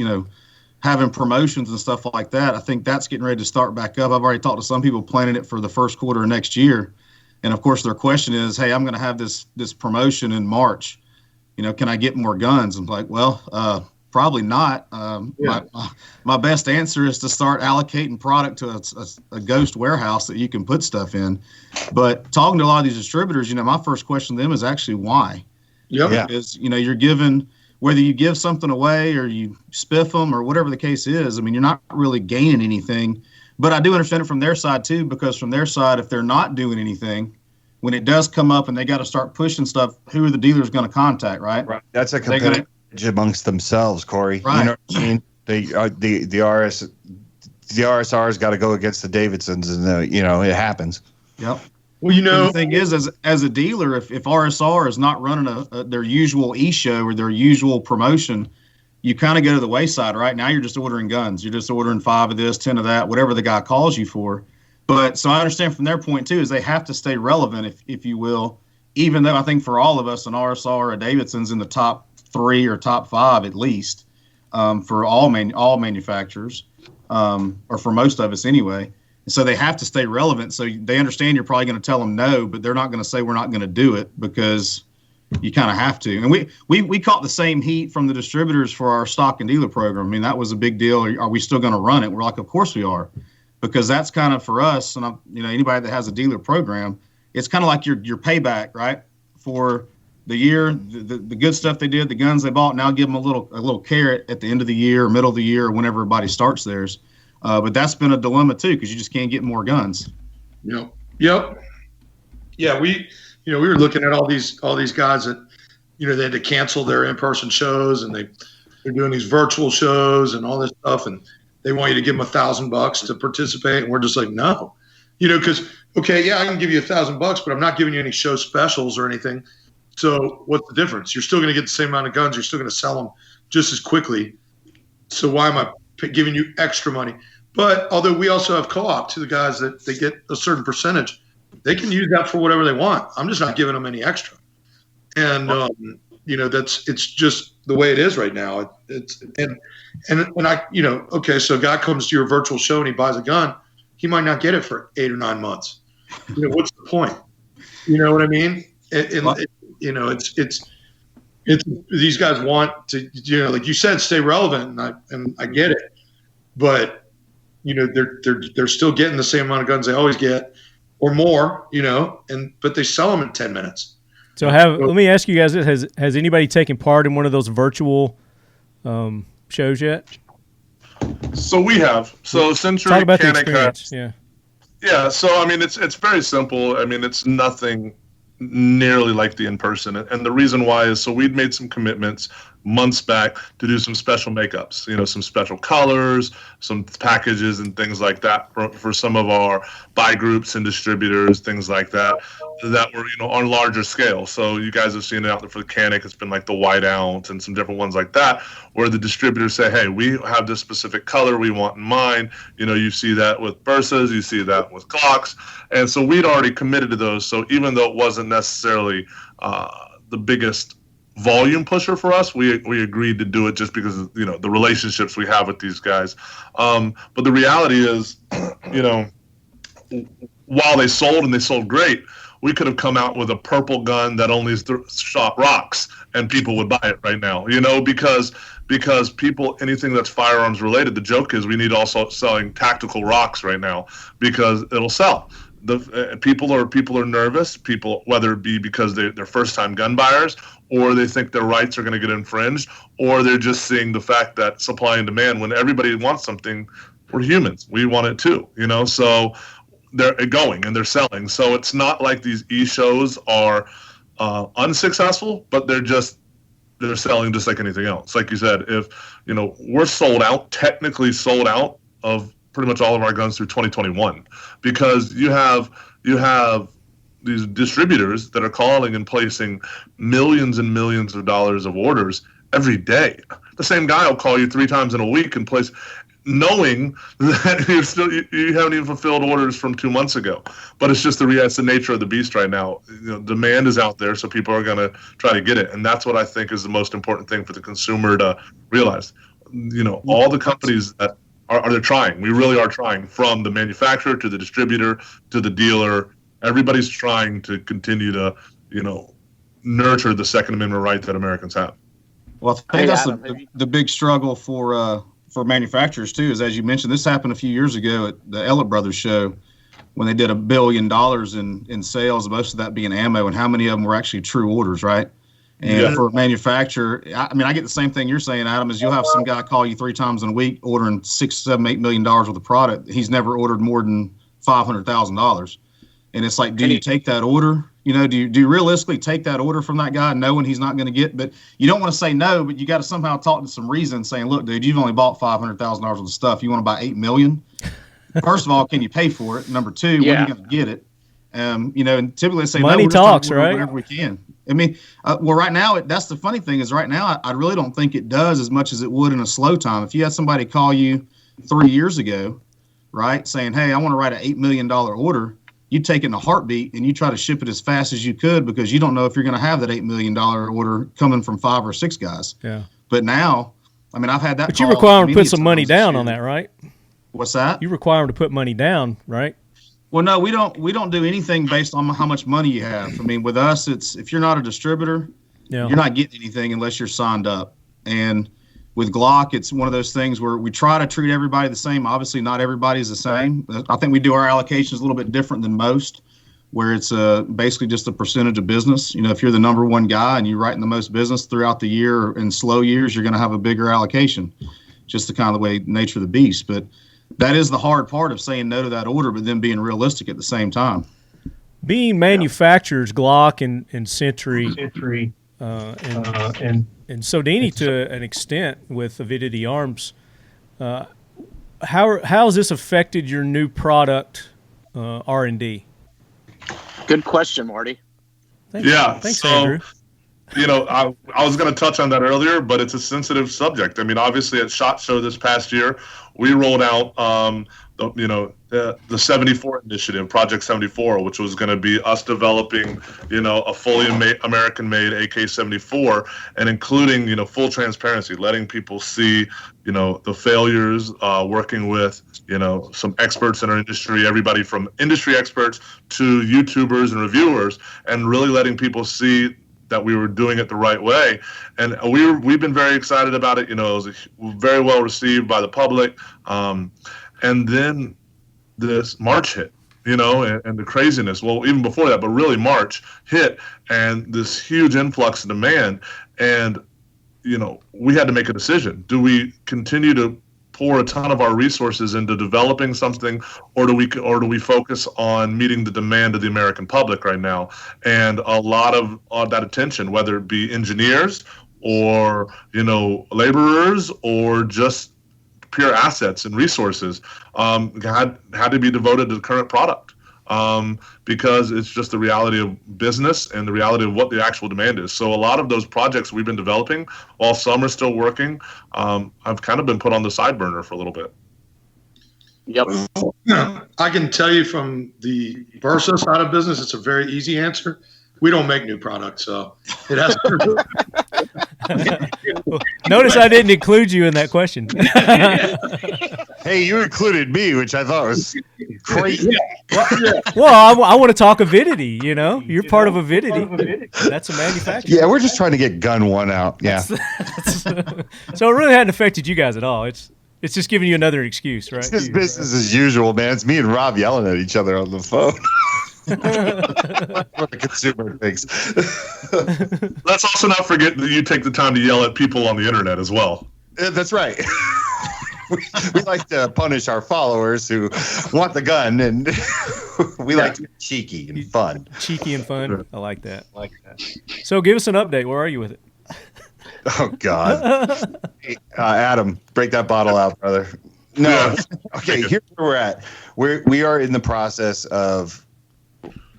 having promotions and stuff like that, I think that's getting ready to start back up. I've already talked to some people planning it for the first quarter of next year. And of course their question is, hey, I'm going to have this promotion in March. Can I get more guns? I'm like, well, probably not. My best answer is to start allocating product to a ghost warehouse that you can put stuff in. But talking to a lot of these distributors, my first question to them is actually why. Yeah. Because, you're given, whether you give something away or you spiff them or whatever the case is, I mean, you're not really gaining anything. But I do understand it from their side too, because from their side, if they're not doing anything, when it does come up and they got to start pushing stuff, who are the dealers going to contact, right? Right. That's a competitive amongst themselves, Corey. Right. You know what I mean? The RSR's got to go against the Davidsons, and it happens. Yep. Well, the thing is, as a dealer, if RSR is not running their usual e-show or their usual promotion, you kind of go to the wayside. Right now, you're just ordering guns. You're just ordering 5 of this, 10 of that, whatever the guy calls you for. But so I understand from their point too is they have to stay relevant, if you will. Even though I think for all of us, an RSR or a Davidson's in the top 3 or top 5 at least, for all manufacturers, or for most of us anyway. And so they have to stay relevant. So they understand you're probably going to tell them no, but they're not going to say we're not going to do it because you kind of have to. And we caught the same heat from the distributors for our stock and dealer program. I mean, that was a big deal. Are we still going to run it? We're like, of course we are, because that's kind of for us. And anybody that has a dealer program, it's kind of like your payback, right? For the year, the good stuff they did, the guns they bought. Now give them a little carrot at the end of the year, or middle of the year, or whenever everybody starts theirs. But that's been a dilemma too, because you just can't get more guns. Yep. Yeah, we were looking at all these guys that they had to cancel their in-person shows, and they're doing these virtual shows and all this stuff, and they want you to give them $1,000 to participate, and we're just like, no, because okay, yeah, I can give you $1,000, but I'm not giving you any show specials or anything. So what's the difference? You're still going to get the same amount of guns. You're still going to sell them just as quickly. So why am I giving you extra money? But although we also have co-op to the guys that they get a certain percentage, they can use that for whatever they want. I'm just not giving them any extra. And it's just the way it is right now. And I okay, so a guy comes to your virtual show and he buys a gun, he might not get it for 8 or 9 months. What's the point? You know what I mean? It's these guys want to, like you said, stay relevant, and I get it, but they're still getting the same amount of guns they always get, or more, but they sell them in 10 minutes. So let me ask you guys this: has anybody taken part in one of those virtual shows yet? So we have. So Century, Talk about the Canik experience. Yeah. Yeah, so I mean, it's very simple. I mean, it's nothing nearly like the in person, and the reason why is so we'd made some commitments months back to do some special makeups, some special colors, some packages, and things like that for some of our buy groups and distributors, things like that were on larger scale. So you guys have seen it out there for the Canik. It's been like the white ounce and some different ones like that, where the distributors say, hey, we have this specific color we want in mind. You see that with Versas, you see that with Glocks, and so we'd already committed to those. So even though it wasn't necessarily the biggest volume pusher for us, we agreed to do it just because of, the relationships we have with these guys. But the reality is, while they sold great, we could have come out with a purple gun that only shot rocks and people would buy it right now, because people, anything that's firearms related, the joke is we need also selling tactical rocks right now because it'll sell. People are nervous, whether it be because they're first time gun buyers, or they think their rights are going to get infringed, or they're just seeing the fact that supply and demand, when everybody wants something, we're humans, we want it too, so they're going and they're selling. So it's not like these e-shows are unsuccessful, but they're selling just like anything else. Like you said, if we're technically sold out of pretty much all of our guns through 2021, because you have these distributors that are calling and placing millions and millions of dollars of orders every day. The same guy will call you 3 times in a week and place, knowing that you haven't even fulfilled orders from 2 months ago. But it's just it's the nature of the beast right now. Demand is out there, so people are going to try to get it, and that's what I think is the most important thing for the consumer to realize. All the companies that they're trying. We really are trying, from the manufacturer to the distributor to the dealer. Everybody's trying to continue to, nurture the Second Amendment right that Americans have. Well, I think that's the big struggle for manufacturers too. Is, as you mentioned, this happened a few years ago at the Ellett Brothers show when they did $1 billion in sales, most of that being ammo, and how many of them were actually true orders, right? And for a manufacturer, I get the same thing you're saying, Adam, is you'll have some guy call you 3 times in a week ordering $6, $7, $8 million worth of product. He's never ordered more than $500,000. And it's like, do you take that order? Do you realistically take that order from that guy knowing he's not going to get? But you don't want to say no, but you got to somehow talk to some reason, saying, look, dude, you've only bought $500,000 worth of stuff. You want to buy $8 million? First of all, can you pay for it? Number 2, when are you going to get it? And typically they say money talks, right? Whatever we can. Right now, that's the funny thing is right now, I really don't think it does as much as it would in a slow time. If you had somebody call you 3 years ago, right, saying, hey, I want to write an $8 million order, you take it in a heartbeat and you try to ship it as fast as you could because you don't know if you're going to have that $8 million order coming from 5 or 6 guys. Yeah. But now, I've had that. But you require them to put some money down on that, right? What's that? You require them to put money down, right? Well, no, we don't do anything based on how much money you have. With us, it's if you're not a distributor, you're not getting anything unless you're signed up. And with Glock, it's one of those things where we try to treat everybody the same. Obviously, not everybody's the same. I think we do our allocations a little bit different than most, where it's basically just a percentage of business. If you're the number 1 guy and you're writing the most business throughout the year, in slow years, you're going to have a bigger allocation. Just the kind of the way nature of the beast. But that is the hard part of saying no to that order, but then being realistic at the same time. Being manufacturers, Glock and Century, and Sodini to an extent with Avidity Arms, how has this affected your new product R&D? Good question, Marty. Thanks, Andrew. I was going to touch on that earlier, but it's a sensitive subject. Obviously at SHOT Show this past year, we rolled out, the 74 initiative, Project 74, which was going to be us developing, a fully American-made AK-74, and including, full transparency, letting people see, the failures, working with, some experts in our industry, everybody from industry experts to YouTubers and reviewers, and really letting people see that we were doing it the right way. And we've been very excited about it. It was very well received by the public. And then this March hit, and the craziness. Well, even before that, but really March hit, and this huge influx of demand. And, we had to make a decision. Do we continue to pour a ton of our resources into developing something, or do we focus on meeting the demand of the American public right now? And a lot of that attention, whether it be engineers or laborers or just pure assets and resources, had to be devoted to the current product. Because it's just the reality of business and the reality of what the actual demand is. So a lot of those projects we've been developing, while some are still working, I've kind of been put on the side burner for a little bit. Yep. I can tell you from the Versa side of business, it's a very easy answer. We don't make new products, so it has to. Notice I didn't include you in that question. Hey, you included me, which I thought was crazy. Well, I want to talk avidity. You're part of avidity. That's a manufacturer. Yeah, we're just trying to get gun one out. Yeah. So it really hadn't affected you guys at all. It's just giving you another excuse, right? It's just business as usual, man. It's me and Rob yelling at each other on the phone. What the consumer thinks. Let's also not forget that you take the time to yell at people on the internet as well. That's right. We like to punish our followers who want the gun, and we like to be cheeky and fun. Cheeky and fun. I like that. So give us an update. Where are you with it? Oh, God. Hey, Adam, break that bottle out, brother. No. Okay, here's where we're at. We are in the process of,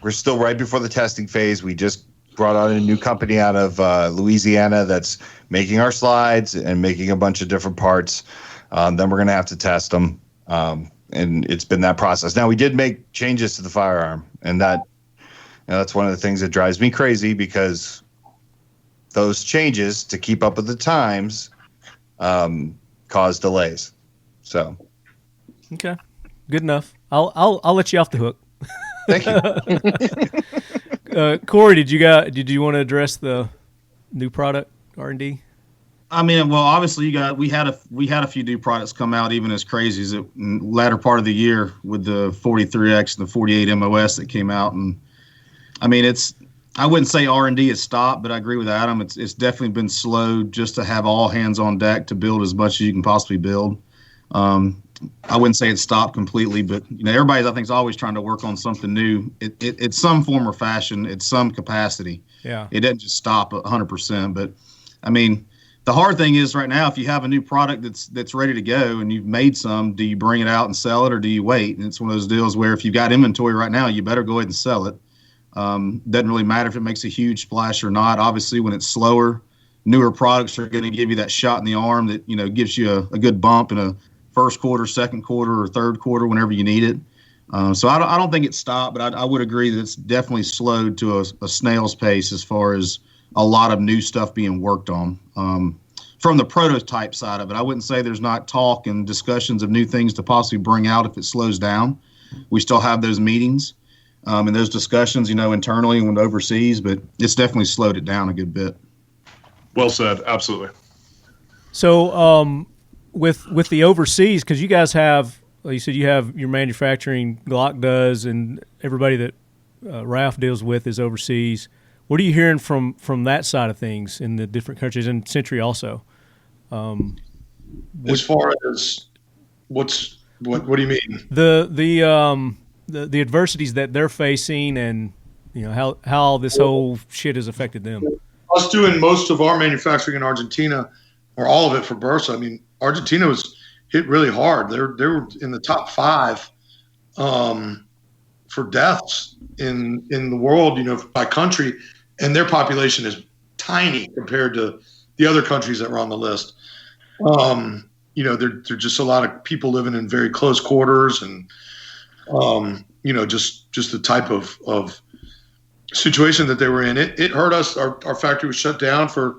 we're still right before the testing phase. We just brought on a new company out of Louisiana that's making our slides and making a bunch of different parts. Then we're going to have to test them. And it's been that process. Now, we did make changes to the firearm, and that's one of the things that drives me crazy, because those changes to keep up with the times cause delays. So, okay, good enough. I'll let you off the hook. Thank you. Corey, did you want to address the new product R&D? I mean, well, obviously we had a few new products come out, even as crazy as the latter part of the year with the 43X and the 48 MOS that came out. And I mean, I wouldn't say R&D has stopped, but I agree with Adam. It's definitely been slow just to have all hands on deck to build as much as you can possibly build. I wouldn't say it's stopped completely, but everybody, I think, is always trying to work on something new. It's some form or fashion. It's some capacity. Yeah. It doesn't just stop 100%. But I mean, the hard thing is right now, if you have a new product that's ready to go and you've made some, do you bring it out and sell it, or do you wait? And it's one of those deals where if you've got inventory right now, you better go ahead and sell it. Doesn't really matter if it makes a huge splash or not. Obviously, when it's slower, newer products are going to give you that shot in the arm that gives you a good bump in a first quarter, second quarter, or third quarter, whenever you need it. So I don't think it's stopped, but I would agree that it's definitely slowed to a snail's pace as far as a lot of new stuff being worked on. From the prototype side of it, I wouldn't say there's not talk and discussions of new things to possibly bring out if it slows down. We still have those meetings and those discussions, internally and overseas, but it's definitely slowed it down a good bit. Well said. Absolutely. So with the overseas, because you guys have, like you said, you have your manufacturing, Glock does, and everybody that Ralph deals with is overseas. What are you hearing from that side of things in the different countries, and Century also? As far as what do you mean? The adversities that they're facing, and how this whole shit has affected them. Us doing most of our manufacturing in Argentina, or all of it for Bursa. I mean, Argentina was hit really hard. They were in the top 5 for deaths in the world, by country, and their population is tiny compared to the other countries that were on the list. There are just a lot of people living in very close quarters, and just the type of situation that they were in. It hurt us. Our factory was shut down for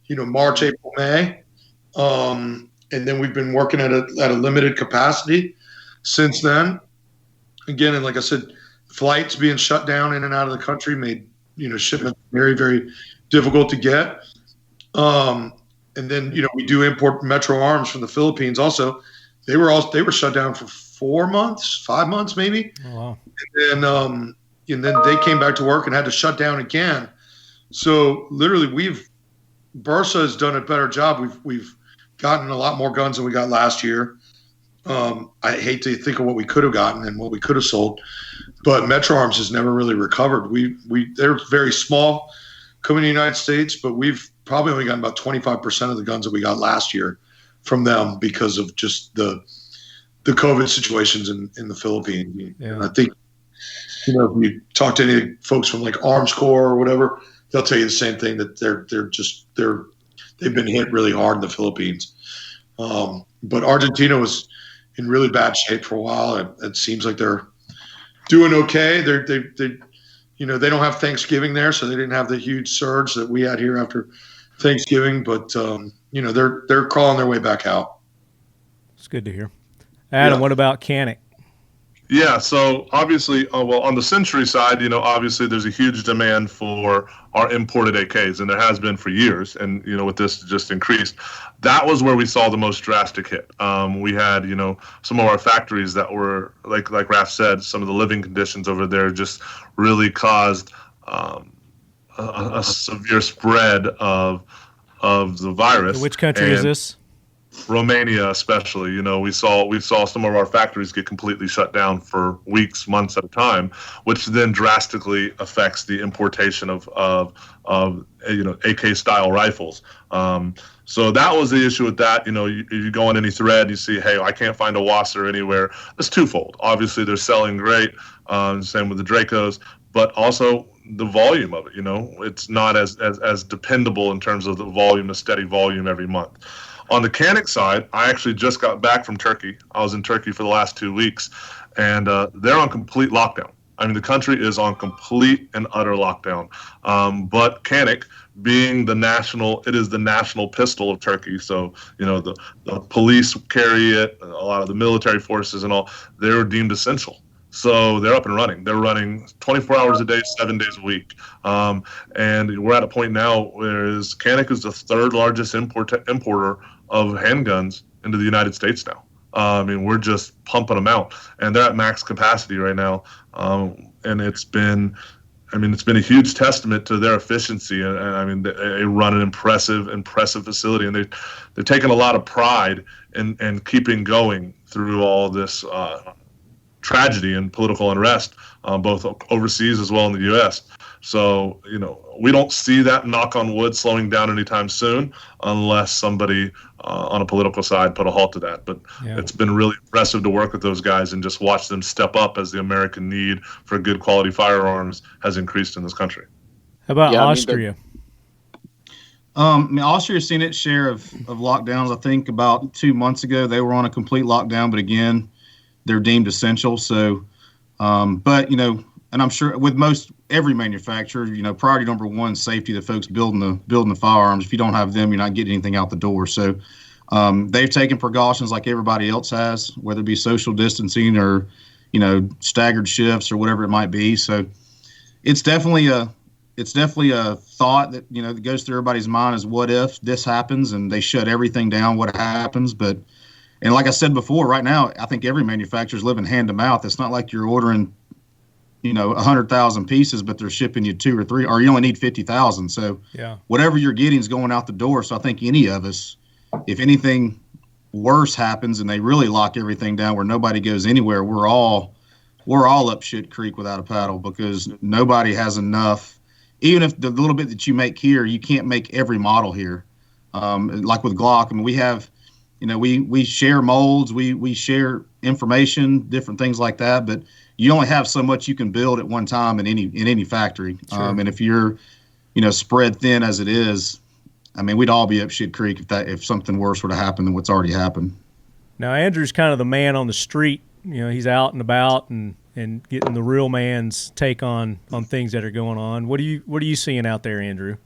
March, April, May. And then we've been working at a limited capacity since then. Again, and like I said, flights being shut down in and out of the country made shipment very, very difficult to get. And then we do import Metro Arms from the Philippines. Also, they were shut down for 5 months maybe. Oh, wow. And then they came back to work and had to shut down again. So literally, Bursa has done a better job. We've gotten a lot more guns than we got last year. I hate to think of what we could have gotten and what we could have sold, but Metro Arms has never really recovered. They're very small coming to the United States, but we've probably only gotten about 25% of the guns that we got last year from them because of just the COVID situations in the Philippines. Yeah. And I think, if you talk to any folks from like Arms Corps or whatever, they'll tell you the same thing, that they've been hit really hard in the Philippines. But Argentina was in really bad shape for a while. It seems like they're doing okay. They don't have Thanksgiving there, so they didn't have the huge surge that we had here after Thanksgiving. But they're crawling their way back out. It's good to hear. Adam, what about Canik? Yeah, so obviously, on the Century side, obviously there's a huge demand for our imported AKs, and there has been for years, and, with this just increased. That was where we saw the most drastic hit. We had, some of our factories that were, like Raph said, some of the living conditions over there just really caused a severe spread of the virus. Which country is this? Romania, especially, we saw some of our factories get completely shut down for weeks, months at a time, which then drastically affects the importation of AK style rifles. So that was the issue with that. You go on any thread, you see, hey, I can't find a Wasser anywhere. It's twofold. Obviously, they're selling great. Same with the Dracos, but also the volume of it. It's not as dependable in terms of the volume, a steady volume every month. On the Canik side, I actually just got back from Turkey. I was in Turkey for the last 2 weeks, and they're on complete lockdown. I mean, the country is on complete and utter lockdown. But Canik, being it is the national pistol of Turkey. So, the police carry it, a lot of the military forces and all, they're deemed essential. So they're up and running. They're running 24 hours a day, 7 days a week. And we're at a point now where Canik is the third largest importer of handguns into the United States now. We're just pumping them out, and they're at max capacity right now. And it's been a huge testament to their efficiency. And they run an impressive facility, and they're taking a lot of pride in keeping going through all this tragedy and political unrest, both overseas as well in the U.S. So, we don't see that, knock on wood, slowing down anytime soon, unless somebody on a political side put a halt to that. But It's been really impressive to work with those guys and just watch them step up as the American need for good quality firearms has increased in this country. How about Austria? Austria's seen its share of lockdowns. I think about 2 months ago they were on a complete lockdown, but again, they're deemed essential. So, but and I'm sure with every manufacturer, priority number one, safety. The folks building the firearms. If you don't have them, you're not getting anything out the door. So, they've taken precautions like everybody else has, whether it be social distancing or, staggered shifts or whatever it might be. So, it's definitely a thought that that goes through everybody's mind is what if this happens and they shut everything down? What happens? And like I said before, right now, I think every manufacturer is living hand to mouth. It's not like you're ordering, 100,000 pieces, but they're shipping you 2 or 3, or you only need 50,000. So whatever you're getting is going out the door. So I think any of us, if anything worse happens and they really lock everything down where nobody goes anywhere, we're all up shit creek without a paddle, because nobody has enough. Even if the little bit that you make here, you can't make every model here. Like with Glock, we have. We share molds, we share information, different things like that, but you only have so much you can build at one time in any factory. Sure. And if you're, spread thin as it is, we'd all be up shit creek if something worse were to happen than what's already happened. Now, Andrew's kind of the man on the street. He's out and about and getting the real man's take on things that are going on. What are you seeing out there, Andrew?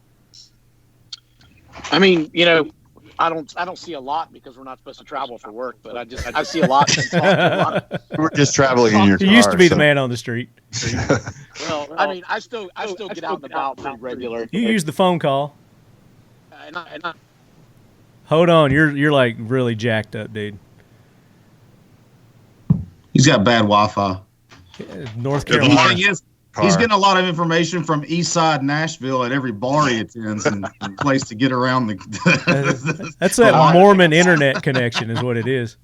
I don't see a lot because we're not supposed to travel for work, but I see a lot. And talk to a lot. We're just traveling in your car. You used to be the man on the street. Well, I still get out and about pretty regular. You use the phone call. Hold on, you're like really jacked up, dude. He's got bad Wi-Fi. North Carolina. He's getting a lot of information from Eastside Nashville at every bar he attends and place to get around the. That's that Mormon internet connection, is what it is.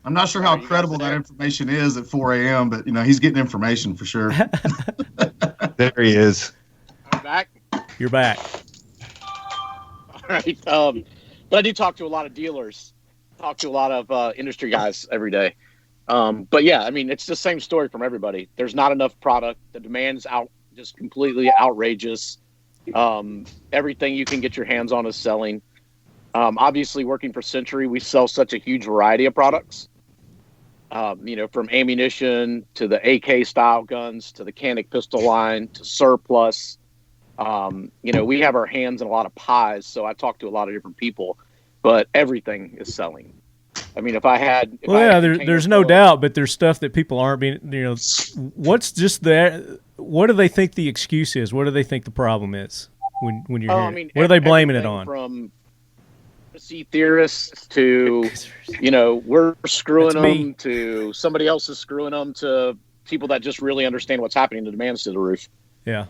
I'm not sure how credible that information is at 4 a.m., but he's getting information for sure. There he is. I'm back. You're back. All right. But I do talk to a lot of dealers, talk to a lot of industry guys every day. But yeah, I mean, it's the same story from everybody. There's not enough product. The demand's just completely outrageous. Everything you can get your hands on is selling. Obviously, working for Century, we sell such a huge variety of products. From ammunition to the AK style guns to the Canik pistol line to surplus. We have our hands in a lot of pies, so I talk to a lot of different people, but everything is selling. I mean, there's no doubt, but there's stuff that people aren't being, what's just that? What do they think the excuse is? What do they think the problem is when you're hearing what are they blaming it on? From theorists to, we're screwing them to somebody else is screwing them to people that just really understand what's happening. The demand's to the roof. Yeah.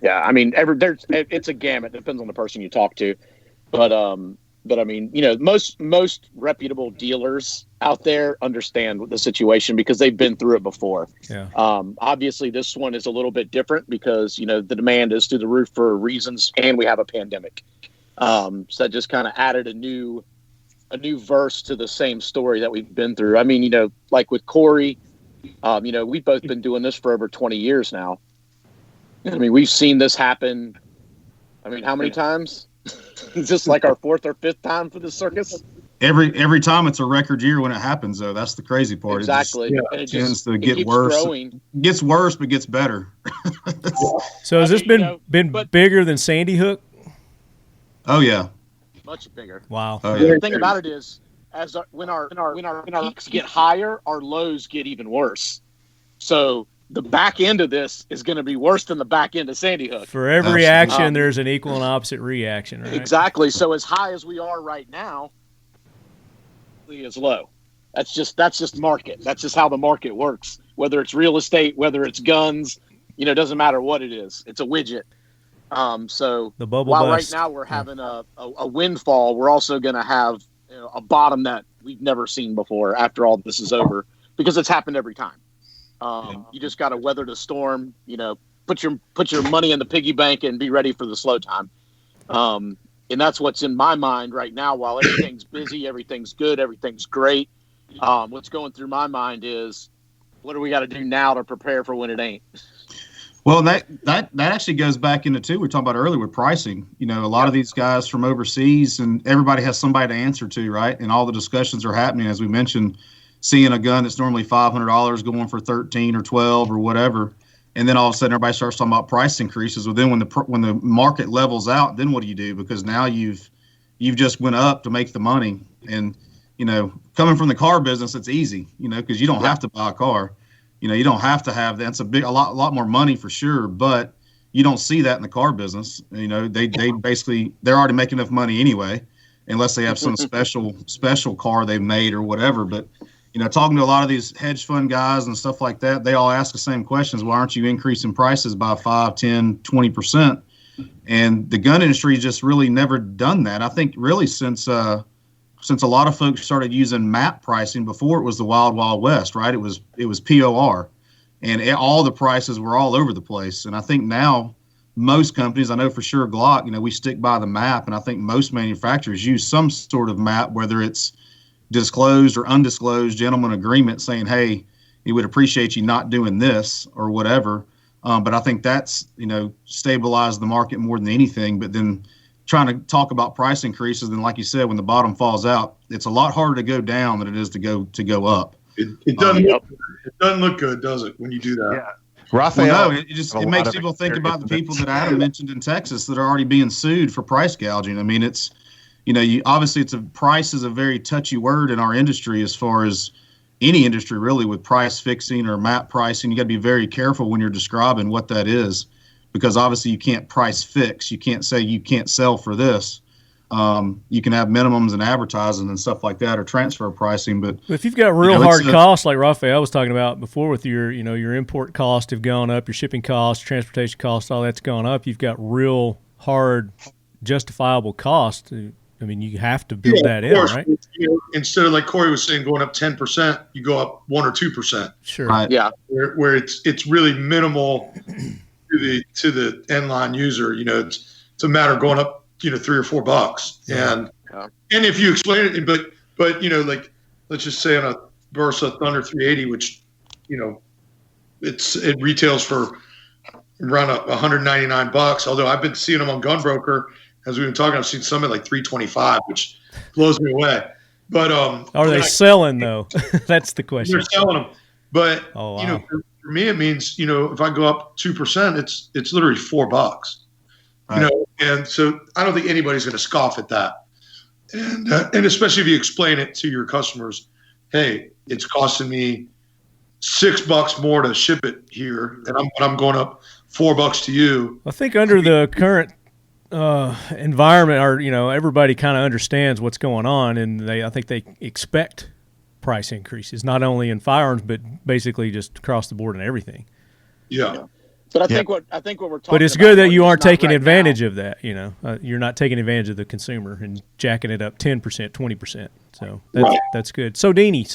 Yeah. I mean, it's a gamut. It depends on the person you talk to, but I mean, most reputable dealers out there understand the situation because they've been through it before. Yeah. Obviously this one is a little bit different because, the demand is through the roof for reasons and we have a pandemic. So that just kind of added a new verse to the same story that we've been through. I mean, like with Corey, we've both been doing this for over 20 years now. I mean, we've seen this happen. I mean, how many times? Just like our fourth or fifth time for this circus. Every time it's a record year when it happens, though. That's the crazy part. Exactly. It tends to get worse. Growing. It gets worse, but gets better. So has this been bigger than Sandy Hook? Oh yeah, much bigger. Wow. The thing about it is, when our peaks get higher, our lows get even worse. So the back end of this is going to be worse than the back end of Sandy Hook. For every action, there's an equal and opposite reaction, right? Exactly. So as high as we are right now, is low. That's just market. That's just how the market works. Whether it's real estate, whether it's guns, it doesn't matter what it is. It's a widget. So the bubble while bust. Right now we're having a windfall, we're also going to have a bottom that we've never seen before after all this is over because it's happened every time. You just got to weather the storm, put your money in the piggy bank and be ready for the slow time. And that's what's in my mind right now. While everything's busy, everything's good, everything's great. What's going through my mind is what do we got to do now to prepare for when it ain't? Well, that actually goes back into too. We were talking about earlier with pricing. A lot of these guys from overseas, and everybody has somebody to answer to, right? And all the discussions are happening, as we mentioned, seeing a gun that's normally $500 going for 13 or 12 or whatever, and then all of a sudden everybody starts talking about price increases. Well, then when the market levels out, then what do you do? Because now you've just went up to make the money, and coming from the car business, it's easy, because you don't have to buy a car. You don't have to have that's a lot more money for sure, but you don't see that in the car business. They basically they're already making enough money anyway, unless they have some special car they've made or whatever. But talking to a lot of these hedge fund guys and stuff like that, they all ask the same questions. Why aren't you increasing prices by 5, 10, 20%? And the gun industry just really never done that. I think really since a lot of folks started using map pricing. Before it was the Wild Wild West, right? It was POR, and all the prices were all over the place. And I think now most companies, I know for sure Glock, we stick by the map, and I think most manufacturers use some sort of map, whether it's disclosed or undisclosed gentleman agreement saying, hey, we would appreciate you not doing this or whatever. But I think that's, stabilized the market more than anything. But then trying to talk about price increases, and like you said, when the bottom falls out, it's a lot harder to go down than it is to go up. It doesn't look good, does it, when you do that? Yeah. Rafael, no, it makes people think about the people that Adam mentioned in Texas that are already being sued for price gouging. I mean, it's obviously price is a very touchy word in our industry, as far as any industry really, with price fixing or map pricing. You got to be very careful when you're describing what that is, because obviously you can't price fix. You can't say you can't sell for this. You can have minimums and advertising and stuff like that, or transfer pricing. But if you've got real hard costs, like Rafael was talking about before, with your import costs have gone up, your shipping costs, transportation costs, all that's gone up. You've got real hard, justifiable costs. I mean, you have to build that of in, course, right? you know, instead of like Corey was saying, going up 10%, you go up 1 or 2%. Sure. Right. Yeah. Where it's really minimal to the end line user. You know, it's a matter of going up, you know, $3 or $4, Yeah. and if you explain it, but you know, like let's just say on a Versa Thunder 380, which you know, it retails for around $199. Although I've been seeing them on Gunbroker, as we've been talking, I've seen some at like $325, which blows me away. But Are they selling though? That's the question. they're selling them. But Oh, wow. you know, for me, it means, you know, if I go up 2%, it's literally $4. Right. You know, and so I don't think anybody's going to scoff at that. And especially if you explain it to your customers, hey, it's costing me $6 more to ship it here, and I'm going up $4 to you. I think under the current environment, or you know, everybody kind of understands what's going on, and I think they expect price increases, not only in firearms but basically just across the board and everything. Yeah. But I think what we're talking. But it's about good that you is aren't not taking right advantage now. of that. You know, you're not taking advantage of the consumer and jacking it up 10%, 20%. So that's good. So Deanie,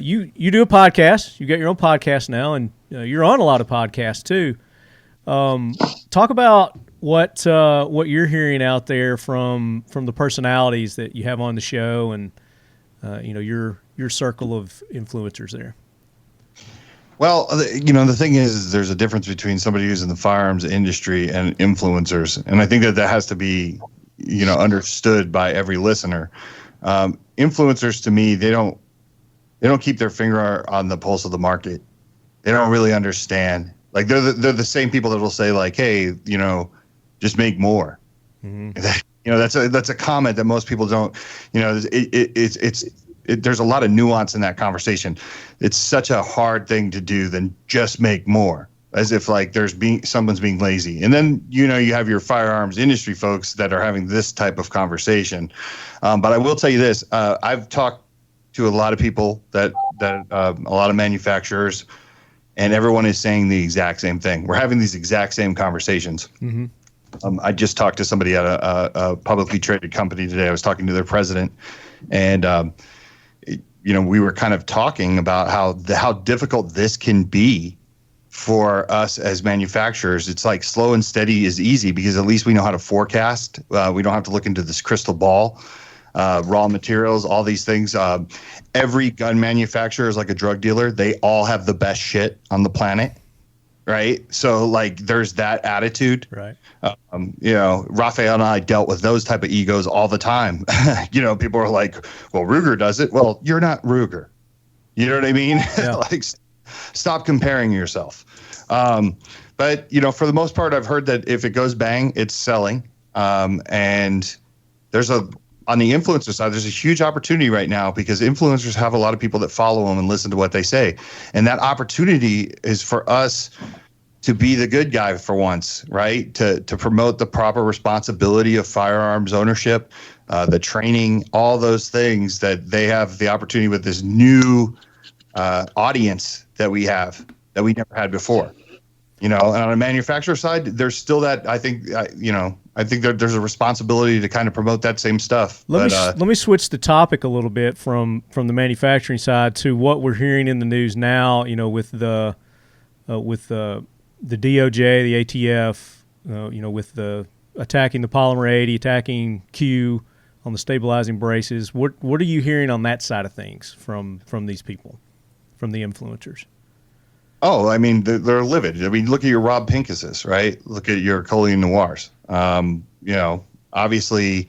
you do a podcast. You got your own podcast now, and you're on a lot of podcasts too. Talk about what you're hearing out there from the personalities that you have on the show, and you know, your circle of influencers there. Well, you know, the thing is there's a difference between somebody who's in the firearms industry and influencers. And I think that has to be, you know, understood by every listener. Influencers, to me, they don't keep their finger on the pulse of the market. They don't really understand. Like they're the same people that will say like, hey, you know, just make more. Mm-hmm. You know, that's a comment that most people don't, you know, there's a lot of nuance in that conversation. It's such a hard thing to do than just make more, as if like someone's being lazy. And then, you know, you have your firearms industry folks that are having this type of conversation. But I will tell you this, I've talked to a lot of people that a lot of manufacturers, and everyone is saying the exact same thing. We're having these exact same conversations. Mm-hmm. I just talked to somebody at a publicly traded company today. I was talking to their president, and you know, we were kind of talking about how difficult this can be for us as manufacturers. It's like slow and steady is easy because at least we know how to forecast. We don't have to look into this crystal ball, raw materials, all these things. Every gun manufacturer is like a drug dealer. They all have the best shit on the planet, right? So like there's that attitude. Right. You know, Rafael and I dealt with those type of egos all the time. You know, people are like, well, Ruger does it. Well, you're not Ruger. You know what I mean? Yeah. Like, stop comparing yourself. But, you know, for the most part, I've heard that if it goes bang, it's selling. And on the influencer side, there's a huge opportunity right now because influencers have a lot of people that follow them and listen to what they say. And that opportunity is for us to be the good guy for once, right? To promote the proper responsibility of firearms ownership, the training, all those things that they have the opportunity with this new audience that we have that we never had before. You know, and on a manufacturer side, there's still that, I think, you know, I think that there's a responsibility to kind of promote that same stuff. Let me switch the topic a little bit from the manufacturing side to what we're hearing in the news now, you know, with the DOJ, the ATF, you know, with the attacking the polymer 80, attacking Q on the stabilizing braces. What are you hearing on that side of things from these people, from the influencers? Oh, I mean, they're livid. I mean, look at your Rob Pincuses, right? Look at your Colleen Noirs. You know, obviously,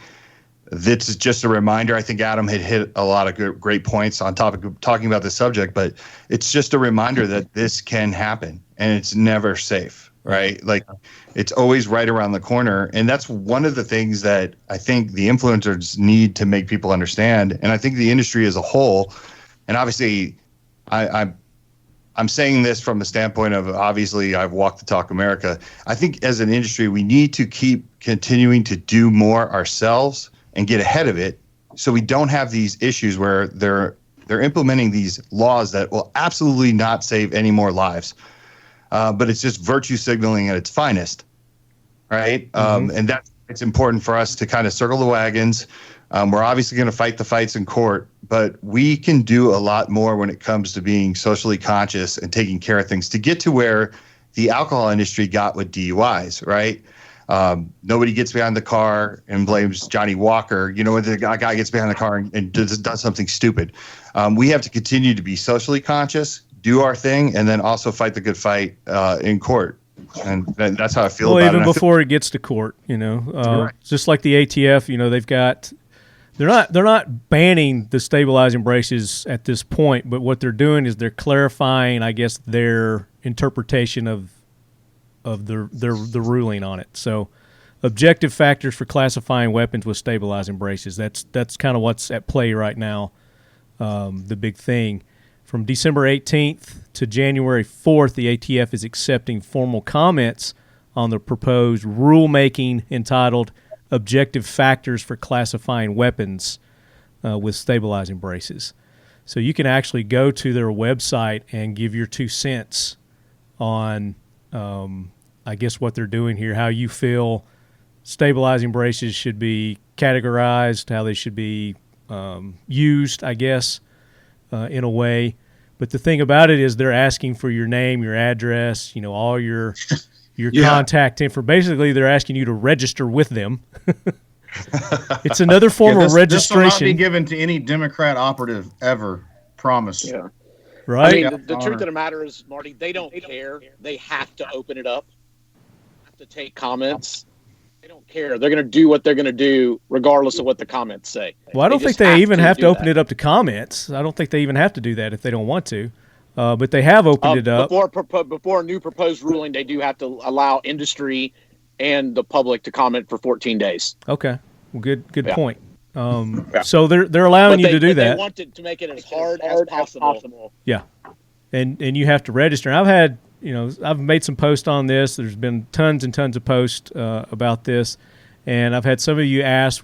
this is just a reminder. I think Adam had hit a lot of great points on topic of talking about this subject, but it's just a reminder that this can happen, and it's never safe, right? Like, it's always right around the corner, and that's one of the things that I think the influencers need to make people understand, and I think the industry as a whole, and obviously, I'm saying this from the standpoint of, obviously, I've walked the talk America. I think as an industry, we need to keep continuing to do more ourselves and get ahead of it so we don't have these issues where they're implementing these laws that will absolutely not save any more lives. But it's just virtue signaling at its finest, right? Mm-hmm. And it's important for us to kind of circle the wagons. We're obviously going to fight the fights in court, but we can do a lot more when it comes to being socially conscious and taking care of things to get to where the alcohol industry got with DUIs, right? Nobody gets behind the car and blames Johnny Walker. You know, when the guy gets behind the car and does something stupid. We have to continue to be socially conscious, do our thing, and then also fight the good fight in court. And that's how I feel about it. Well, even before it gets to court, you know, right. Just like the ATF, you know, they're not banning the stabilizing braces at this point, but what they're doing is they're clarifying, I guess, their interpretation of the ruling on it. So, objective factors for classifying weapons with stabilizing braces. That's kind of what's at play right now. The big thing. From December 18th to January 4th, the ATF is accepting formal comments on the proposed rulemaking entitled Objective Factors for Classifying Weapons with Stabilizing Braces. So you can actually go to their website and give your 2 cents on, I guess, what they're doing here, how you feel stabilizing braces should be categorized, how they should be used, I guess, in a way. But the thing about it is they're asking for your name, your address, you know, all your contact info. Basically, they're asking you to register with them. It's another form of registration. This will not be given to any Democrat operative ever. Promise. Yeah. Right? I mean, the truth of the matter is, Marty, they don't care. They have to open it up. Have to take comments. They don't care. They're going to do what they're going to do regardless of what the comments say. Well, I don't think they even have to open it up to comments. I don't think they even have to do that if they don't want to. But they have opened it up. Before a new proposed ruling, they do have to allow industry and the public to comment for 14 days. Okay. Well, good point. So they're allowing you to do that. They want to make it as hard as possible. Yeah. And you have to register. And I've made some posts on this. There's been tons and tons of posts about this. And I've had some of you ask,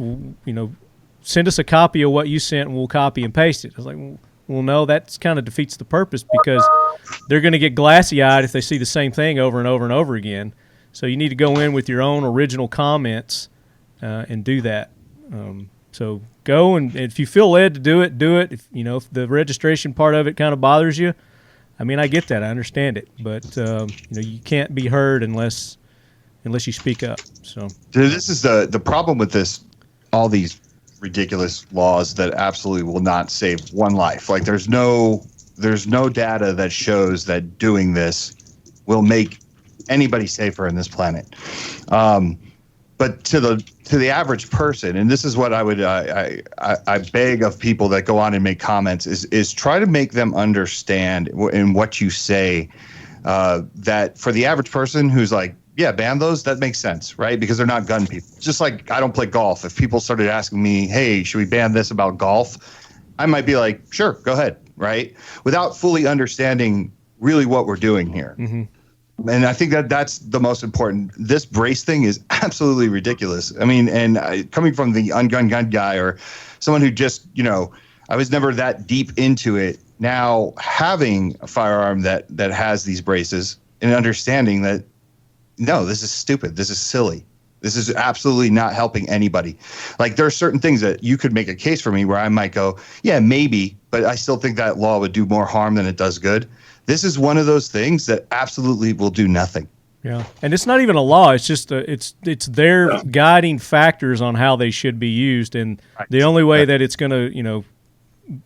send us a copy of what you sent and we'll copy and paste it. I was like, well, no, that kind of defeats the purpose because they're going to get glassy-eyed if they see the same thing over and over and over again. So you need to go in with your own original comments and do that. So go, and if you feel led to do it, do it. If the registration part of it kind of bothers you, I mean, I get that. I understand it. But, you can't be heard unless you speak up. So this is the problem with this, all these ridiculous laws that absolutely will not save one life. Like there's no data that shows that doing this will make anybody safer in this planet. But to the average person, and this is what I would I beg of people that go on and make comments is try to make them understand in what you say that for the average person who's like, yeah, ban those, that makes sense, right? Because they're not gun people. Just like I don't play golf. If people started asking me, hey, should we ban this about golf? I might be like, sure, go ahead, right? Without fully understanding really what we're doing here. Mm-hmm. And I think that's the most important. This brace thing is absolutely ridiculous. I mean, and coming from the ungunned gun guy or someone who just, I was never that deep into it. Now having a firearm that has these braces and understanding that, no, this is stupid. This is silly. This is absolutely not helping anybody. Like there are certain things that you could make a case for me where I might go, yeah, maybe, but I still think that law would do more harm than it does good. This is one of those things that absolutely will do nothing. Yeah, and it's not even a law. It's just it's their guiding factors on how they should be used, and the only way that it's going to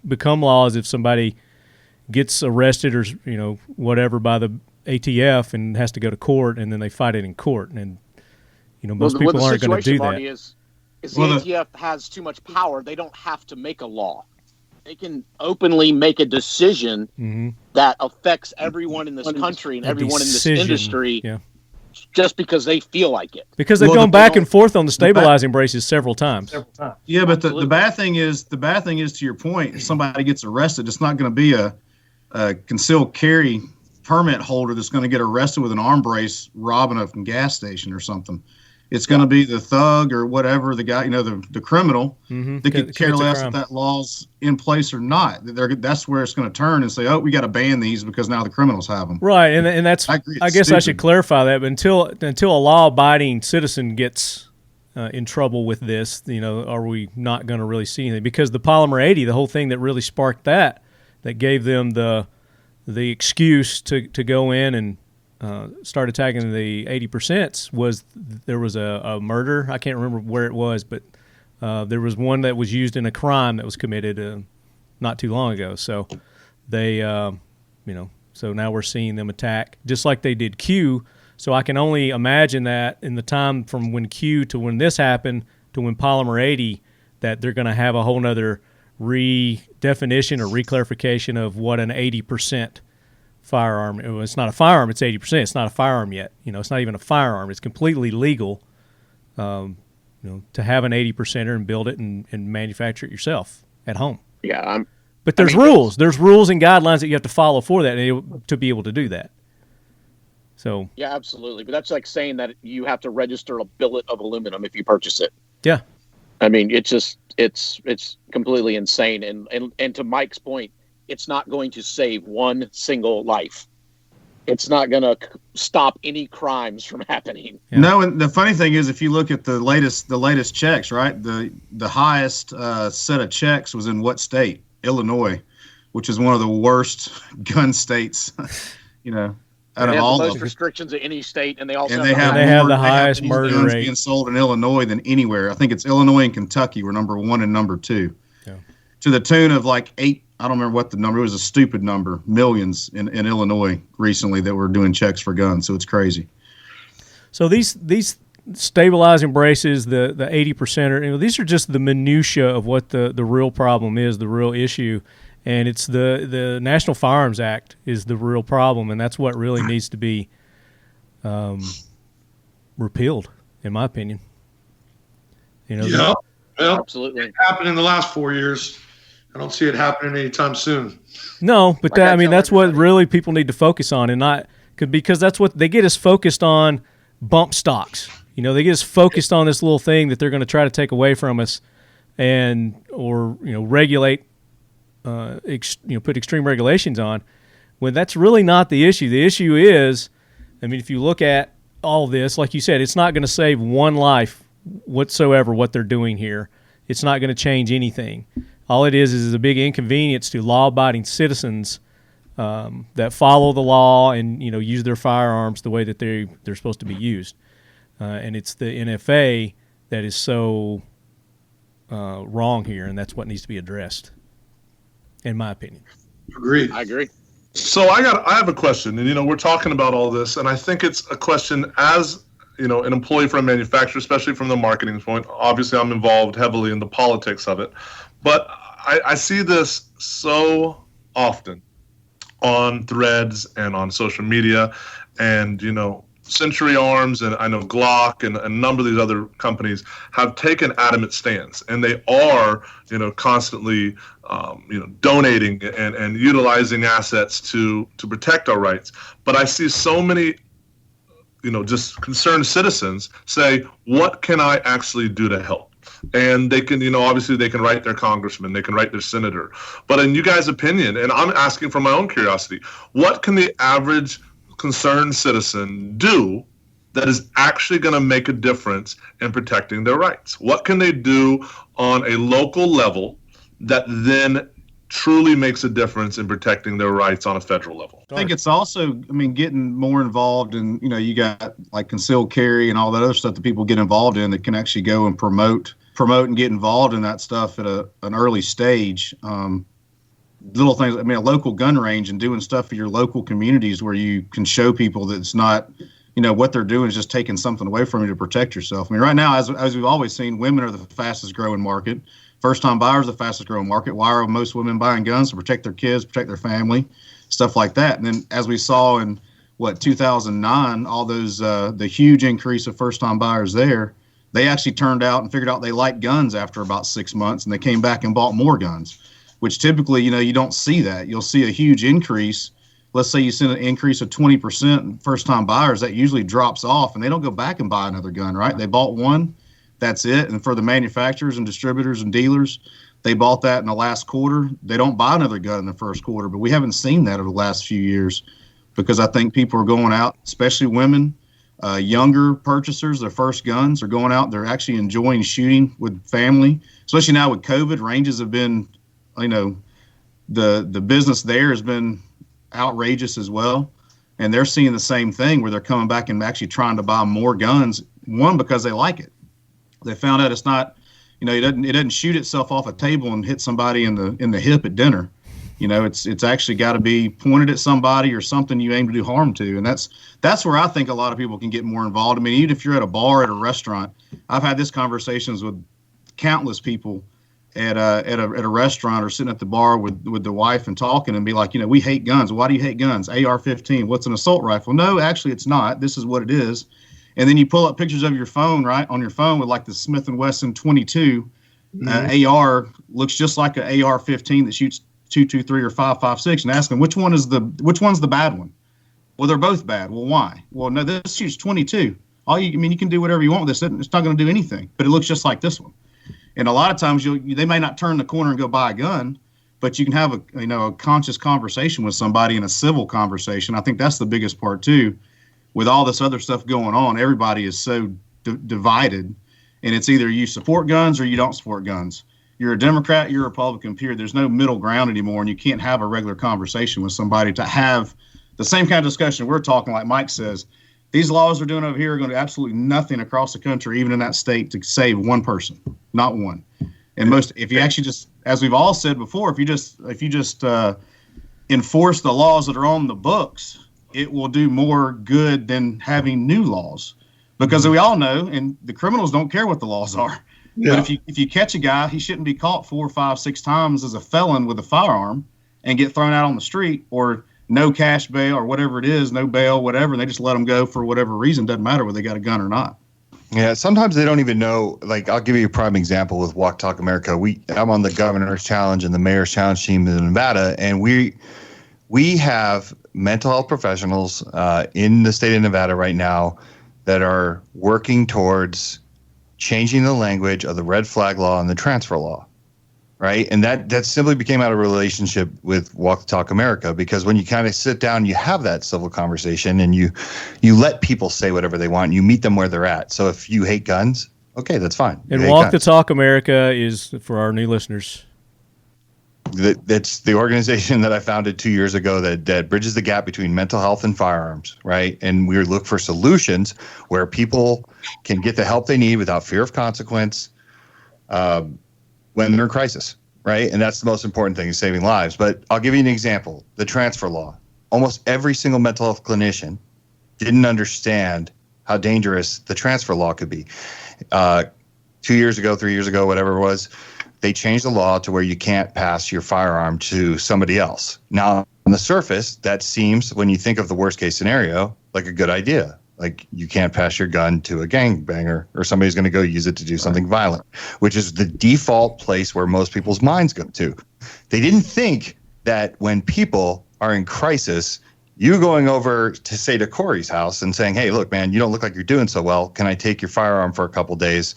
become law is if somebody gets arrested or whatever by the ATF and has to go to court, and then they fight it in court, and most people aren't going to do that. Is the ATF has too much power. They don't have to make a law. They can openly make a decision that affects everyone in this country and everyone in this industry just because they feel like it. Because they've gone back and forth on the stabilizing braces several times. Yeah, but the bad thing is, to your point, if somebody gets arrested, it's not going to be a concealed carry permit holder that's going to get arrested with an arm brace robbing a gas station or something. It's going to be the thug or whatever, the guy, the criminal that could care less if that law's in place or not. That's where it's going to turn and say, oh, we got to ban these because now the criminals have them. Right, and that's I guess stupid. I should clarify that. But until a law-abiding citizen gets in trouble with this? You know, are we not going to really see anything? Because the Polymer 80, the whole thing that really sparked that gave them the excuse to go in and start attacking the 80% was there was a murder. I can't remember where it was, but there was one that was used in a crime that was committed not too long ago. So they, so now we're seeing them attack just like they did Q. So I can only imagine that in the time from when Q to when this happened to when Polymer 80, that they're going to have a whole nother redefinition or reclarification of what an 80% firearm. It's not a firearm. It's 80%. It's not a firearm yet. You know, it's not even a firearm. It's completely legal, to have an 80%er and build it and manufacture it yourself at home. Yeah, but there's rules. There's rules and guidelines that you have to follow for that to be able to do that. So yeah, absolutely. But that's like saying that you have to register a billet of aluminum if you purchase it. Yeah. I mean, it's completely insane. And to Mike's point, it's not going to save one single life. It's not going to stop any crimes from happening. Yeah. No, and the funny thing is, if you look at the latest checks, right, the highest set of checks was in what state? Illinois, which is one of the worst gun states. Out of all the most restrictions in any state, and they also have the highest murder guns rate being sold in Illinois than anywhere. I think it's Illinois and Kentucky were number 1 and number 2, to the tune of like 8. I don't remember what the number. It was a stupid number. Millions in Illinois recently that were doing checks for guns. So it's crazy. So these stabilizing braces, the 80%er, these are just the minutia of what the real problem is, the real issue. And it's the National Firearms Act is the real problem, and that's what really needs to be repealed, in my opinion. Yeah, absolutely. It happened in the last 4 years. I don't see it happening anytime soon. No, but that's what really people need to focus on, and not because that's what they get us focused on. Bump stocks, they get us focused on this little thing that they're going to try to take away from us, or regulate, put extreme regulations on. When that's really not the issue. The issue is, if you look at all this, like you said, it's not going to save one life whatsoever. What they're doing here, it's not going to change anything. All it is a big inconvenience to law-abiding citizens that follow the law and use their firearms the way that they're supposed to be used. And it's the NFA that is so wrong here, and that's what needs to be addressed, in my opinion. Agreed. I agree. So I have a question, and we're talking about all this, and I think it's a question as an employee for a manufacturer, especially from the marketing point. Obviously, I'm involved heavily in the politics of it. But I see this so often on threads and on social media, and Century Arms and I know Glock and a number of these other companies have taken adamant stands, and they are constantly donating and utilizing assets to protect our rights. But I see so many just concerned citizens say, what can I actually do to help? And they can, obviously they can write their congressman, they can write their senator. But in you guys' opinion, and I'm asking from my own curiosity, what can the average concerned citizen do that is actually going to make a difference in protecting their rights? What can they do on a local level that then truly makes a difference in protecting their rights on a federal level? I think it's also, getting more involved in, you got like concealed carry and all that other stuff that people get involved in that can actually go and promote and get involved in that stuff at an early stage. Little things, a local gun range and doing stuff for your local communities where you can show people that it's not, what they're doing is just taking something away from you to protect yourself. Right now, as we've always seen, women are the fastest growing market. First-time buyers are the fastest growing market. Why are most women buying guns? To protect their kids, protect their family, stuff like that. And then as we saw in 2009, all those the huge increase of first-time buyers there, they actually turned out and figured out they liked guns after about 6 months, and they came back and bought more guns, which typically, you don't see that. You'll see a huge increase. Let's say you see an increase of 20% in first-time buyers. That usually drops off, and they don't go back and buy another gun, right? They bought one. That's it. And for the manufacturers and distributors and dealers, they bought that in the last quarter. They don't buy another gun in the first quarter, but we haven't seen that over the last few years because I think people are going out, especially women, Younger purchasers, their first guns, are going out. They're actually enjoying shooting with family, especially now with COVID. Ranges have been, the business there has been outrageous as well. And they're seeing the same thing where they're coming back and actually trying to buy more guns. One, because they like it. They found out it's not, it doesn't shoot itself off a table and hit somebody in the hip at dinner. It's actually got to be pointed at somebody or something you aim to do harm to. And that's where I think a lot of people can get more involved. I mean, even if you're at a bar, at a restaurant, I've had these conversations with countless people at a restaurant or sitting at the bar with the wife and talking and be like, we hate guns. Why do you hate guns? AR-15. What's an assault rifle? No, actually it's not. This is what it is. And then you pull up pictures of your phone, right, on your phone with like the Smith & Wesson 22. AR looks just like an AR-15 that shoots 2.23 or 5.56, and ask them which one's the bad one. Well, they're both bad. Well, why? Well, no, this shoots 22. You can do whatever you want with this. It's not going to do anything, but it looks just like this one. And a lot of times they may not turn the corner and go buy a gun, but you can have a conscious conversation with somebody in a civil conversation. I think that's the biggest part too. With all this other stuff going on, everybody is so divided, and it's either you support guns or you don't support guns. You're a Democrat, you're a Republican, period. There's no middle ground anymore, and you can't have a regular conversation with somebody to have the same kind of discussion we're talking. Like Mike says, these laws we're doing over here are going to do absolutely nothing across the country, even in that state, to save one person, not one. And if you actually just, as we've all said before, if you just enforce the laws that are on the books, it will do more good than having new laws, because we all know, and the criminals don't care what the laws are. Yeah. But if you catch a guy, he shouldn't be caught 4, 5, 6 times as a felon with a firearm and get thrown out on the street, or no cash bail or whatever it is, no bail, whatever, and they just let them go for whatever reason. Doesn't matter whether they got a gun or not. Yeah, sometimes they don't even know. Like, I'll give you a prime example with Walk Talk America. I'm on the Governor's Challenge and the Mayor's Challenge team in Nevada, and we have mental health professionals in the state of Nevada right now that are working towards changing the language of the red flag law and the transfer law, right? And that simply became out of relationship with Walk Talk America, because when you kind of sit down, you have that civil conversation and you let people say whatever they want. And you meet them where they're at. So if you hate guns, okay, that's fine. And Walk the Talk America is, for our new listeners, that's the organization that I founded 2 years ago that bridges the gap between mental health and firearms, right? And we look for solutions where people can get the help they need without fear of consequence when they're in crisis, right? And that's the most important thing, is saving lives. But I'll give you an example. The transfer law. Almost every single mental health clinician didn't understand how dangerous the transfer law could be. 2 years ago, 3 years ago, whatever it was, they changed the law to where you can't pass your firearm to somebody else. Now, on the surface, that seems, when you think of the worst case scenario, like a good idea. Like, you can't pass your gun to a gangbanger, or somebody's going to go use it to do something violent, which is the default place where most people's minds go to. They didn't think that when people are in crisis, you going over to, say, to Corey's house and saying, hey, look, man, you don't look like you're doing so well. Can I take your firearm for a couple days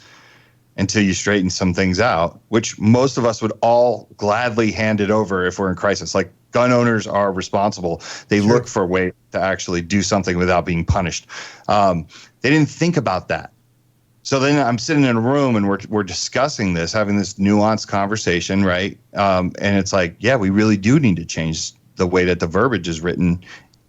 until you straighten some things out, which most of us would all gladly hand it over if we're in crisis. Like, gun owners are responsible. They look for a way to actually do something without being punished. They didn't think about that. So then I'm sitting in a room and we're discussing this, having this nuanced conversation, right? And it's like, yeah, we really do need to change the way that the verbiage is written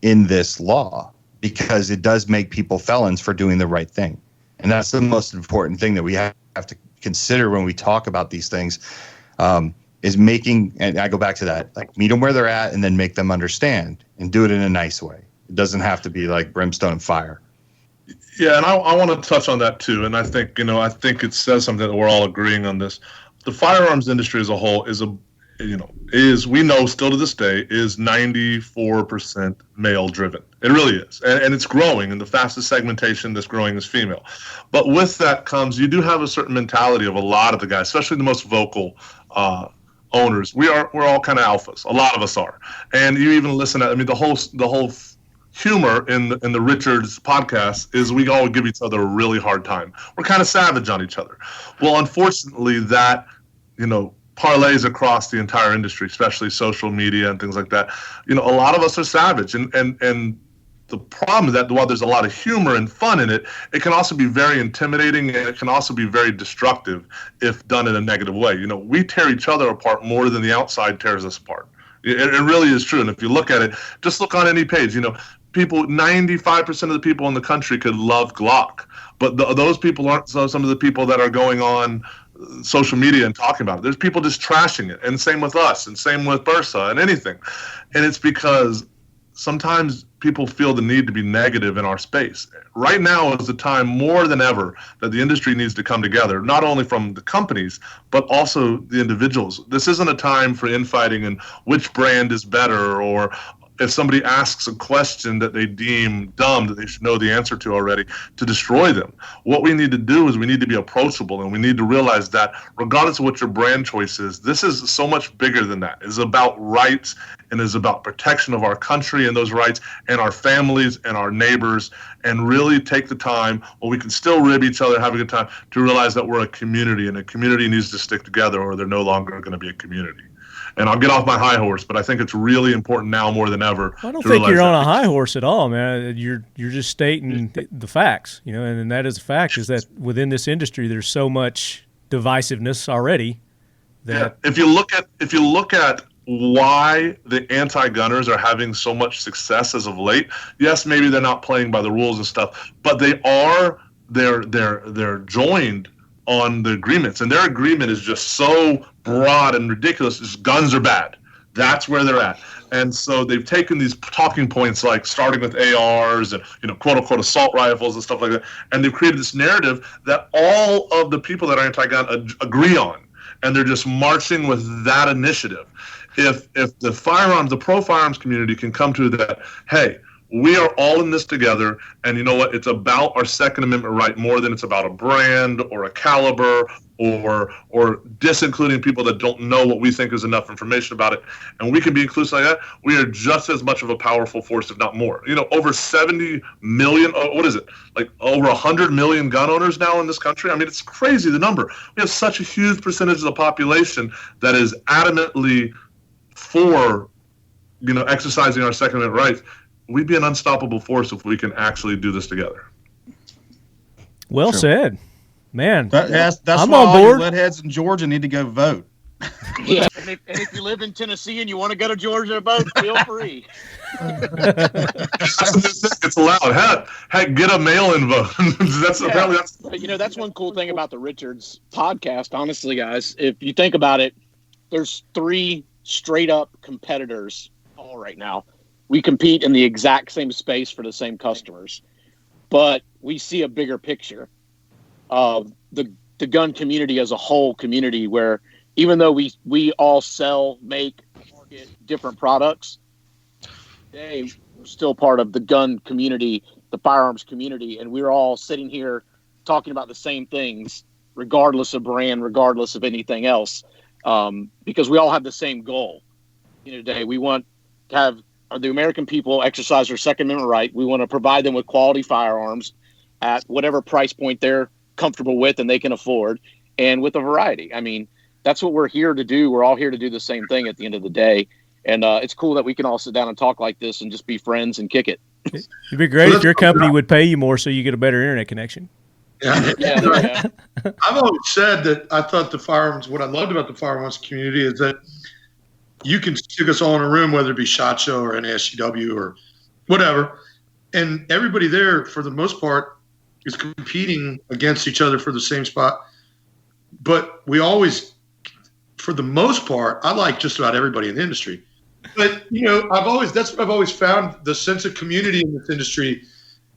in this law, because it does make people felons for doing the right thing. And that's the most important thing that we have to consider when we talk about these things, is making, and I go back to that, like, meet them where they're at and then make them understand, and do it in a nice way. It doesn't have to be like brimstone and fire. Yeah, and I want to touch on that too. And I think it says something that we're all agreeing on this. The firearms industry as a whole is we know still to this day is 94% male driven. It really is. And it's growing, and the fastest segmentation that's growing is female. But with that comes, you do have a certain mentality of a lot of the guys, especially the most vocal owners. We're all kind of alphas. A lot of us are. And you even listen to, the whole humor in the Richards podcast is we all give each other a really hard time. We're kind of savage on each other. Well, unfortunately, that, parlays across the entire industry, especially social media and things like that. A lot of us are savage, and The problem is that while there's a lot of humor and fun in it, it can also be very intimidating, and it can also be very destructive if done in a negative way. We tear each other apart more than the outside tears us apart. It really is true. And if you look at it, just look on any page, people, 95% of the people in the country could love Glock, but those people aren't some of the people that are going on social media and talking about it. There's people just trashing it, and same with us, and same with Bursa and anything. And it's because sometimes people feel the need to be negative in our space. Right now is the time more than ever that the industry needs to come together, not only from the companies, but also the individuals. This isn't a time for infighting and which brand is better, or if somebody asks a question that they deem dumb that they should know the answer to already, to destroy them. What we need to do is we need to be approachable, and we need to realize that regardless of what your brand choice is, this is so much bigger than that. It's about rights, and is about protection of our country and those rights, and our families and our neighbors, and really take the time while we can still rib each other, have a good time, to realize that we're a community, and a community needs to stick together, or they're no longer going to be a community. And I'll get off my high horse, but I think it's really important now more than ever. I don't think you're on a high horse at all, man. You're just stating the facts, and that is a fact, is that within this industry there's so much divisiveness already that if you look at why the anti-gunners are having so much success as of late, yes, maybe they're not playing by the rules and stuff, but they're joined on the agreements, and their agreement is just so broad and ridiculous. Just guns are bad. That's where they're at. And so they've taken these talking points, like starting with ARs and quote unquote assault rifles and stuff like that, and they've created this narrative that all of the people that are anti-gun agree on, and they're just marching with that initiative. If the pro firearms community can come to that, hey, we are all in this together, and you know what? It's about our Second Amendment right more than it's about a brand or a caliber or disincluding people that don't know what we think is enough information about it. And we can be inclusive like that. We are just as much of a powerful force, if not more. Over 70 million, what is it? Like over 100 million gun owners now in this country. I mean, it's crazy, the number. We have such a huge percentage of the population that is adamantly for, exercising our Second Amendment rights. We'd be an unstoppable force if we can actually do this together. Well said, man. That's I'm why on all you board. lead heads in Georgia need to go vote. Yeah, and if you live in Tennessee and you want to go to Georgia to vote, feel free. It's allowed. Heck, get a mail-in vote. That's one cool thing about the Richards podcast. Honestly, guys, if you think about it, there's 3 straight-up competitors all right now. We compete in the exact same space for the same customers, but we see a bigger picture of the gun community as a whole community, where even though we all sell, make, market different products, we're still part of the gun community, the firearms community, and we're all sitting here talking about the same things, regardless of brand, regardless of anything else, because we all have the same goal. Today we want to have the American people exercise their Second Amendment right. We want to provide them with quality firearms at whatever price point they're comfortable with and they can afford, and with a variety. I mean, that's what we're here to do. We're all here to do the same thing at the end of the day. And it's cool that we can all sit down and talk like this and just be friends and kick it. It'd be great if your company would pay you more so you get a better internet connection. Yeah. I've always said that I thought what I loved about the firearms community is that you can stick us all in a room, whether it be SHOT Show or NASCW or whatever, and everybody there, for the most part, is competing against each other for the same spot. But we always, for the most part, I like just about everybody in the industry. But that's what I've always found. The sense of community in this industry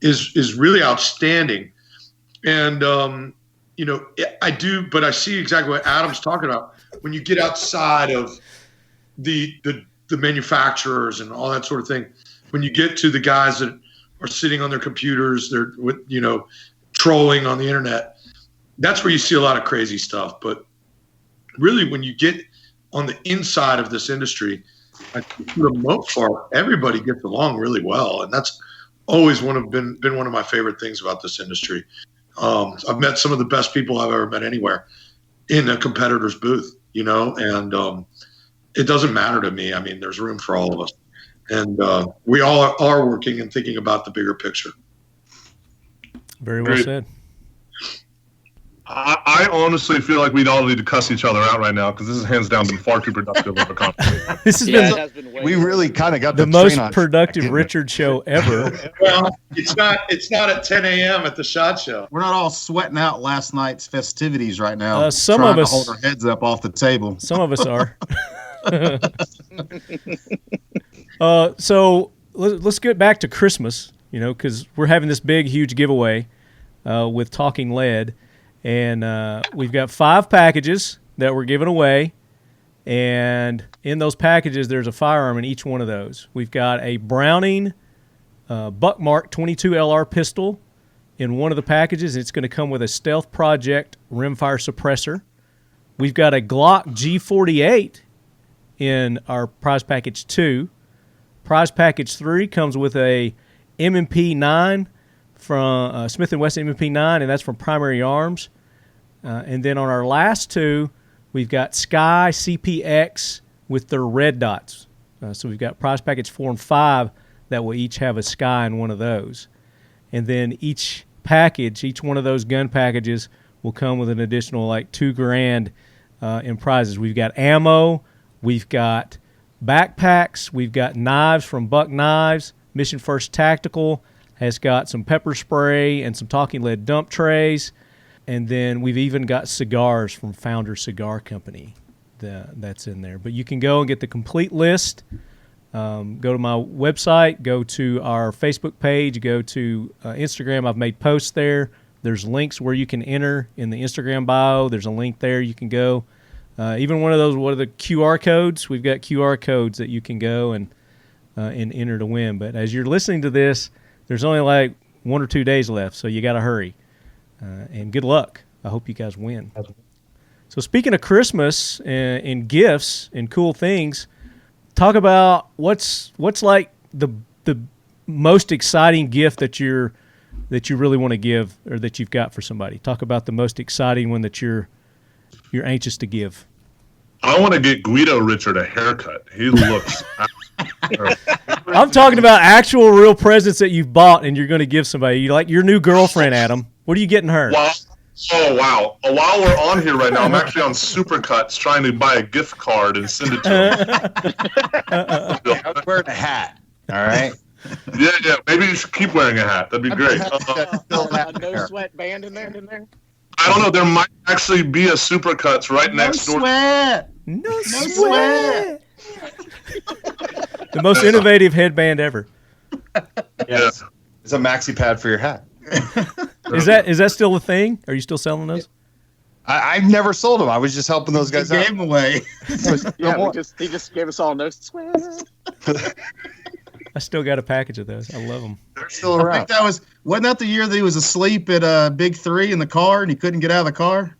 is really outstanding. And I do, but I see exactly what Adam's talking about. When you get outside of the manufacturers and all that sort of thing, when you get to the guys that are sitting on their computers, they're trolling on the internet, that's where you see a lot of crazy stuff. But really, when you get on the inside of this industry, I think for the most part, everybody gets along really well, and that's always been one of my favorite things about this industry. I've met some of the best people I've ever met anywhere in a competitor's booth, and it doesn't matter to me. I mean, there's room for all of us. And we all are working and thinking about the bigger picture. Very well Great. said. I honestly feel like we'd all need to cuss each other out right now because this has hands down been far too productive of a conversation. This has Yeah, been it has been way We more. really kind of got the the most train on productive track, Richard show ever. Well, it's not at 10 a.m. at the SHOT Show. We're not all sweating out last night's festivities right now. Some trying of us- to hold our heads up off the table. Some of us are. So let's get back to Christmas, because we're having this big, huge giveaway with Talking Lead. And we've got 5 packages that we're giving away. And in those packages, there's a firearm in each one of those. We've got a Browning Buckmark 22 LR pistol in one of the packages. It's going to come with a Stealth Project rimfire suppressor. We've got a Glock G48 in our prize package 2. Prize package 3 comes with a M&P 9 from Smith & Wesson M&P 9, and that's from Primary Arms. And then on our last 2, we've got Sky CPX with their red dots. So we've got prize package 4 and 5 that will each have a Sky in one of those. And then each one of those gun packages will come with an additional like $2,000 in prizes. We've got ammo, we've got backpacks, we've got knives from Buck Knives. Mission First Tactical has got some pepper spray and some Talking Lead dump trays. And then we've even got cigars from Founder Cigar Company that's in there. But you can go and get the complete list. Go to my website, go to our Facebook page, go to Instagram. I've made posts there. There's links where you can enter in the Instagram bio. There's a link there you can go. Even one of those, what are the QR codes? We've got QR codes that you can go and enter to win. But as you're listening to this, there's only like 1 or 2 days left, so you got to hurry. And good luck. I hope you guys win. So speaking of Christmas and gifts and cool things, talk about what's like the most exciting gift that you really want to give or that you've got for somebody. Talk about the most exciting one that you're anxious to give. I want to get Guido Richard a haircut. He looks. I'm talking about actual real presents that you've bought and you're going to give somebody. You like your new girlfriend, Adam. What are you getting her? Wow. Oh, wow. While we're on here right now, I'm actually on Supercuts trying to buy a gift card and send it to him. I was wearing a hat. All right. Yeah. Maybe you should keep wearing a hat. That'd be great. A no sweat band in there. I don't know. There might actually be a Supercuts right next door. No sweat. The most innovative headband ever. Yes. It's a maxi pad for your hat. Is that still a thing? Are you still selling those? I've never sold them. I was just helping those guys out. Gave them away. Yeah, he just gave us all no sweat. I still got a package of those. I love them. They're still I around. think wasn't that the year that he was asleep at Big 3 in the car and he couldn't get out of the car?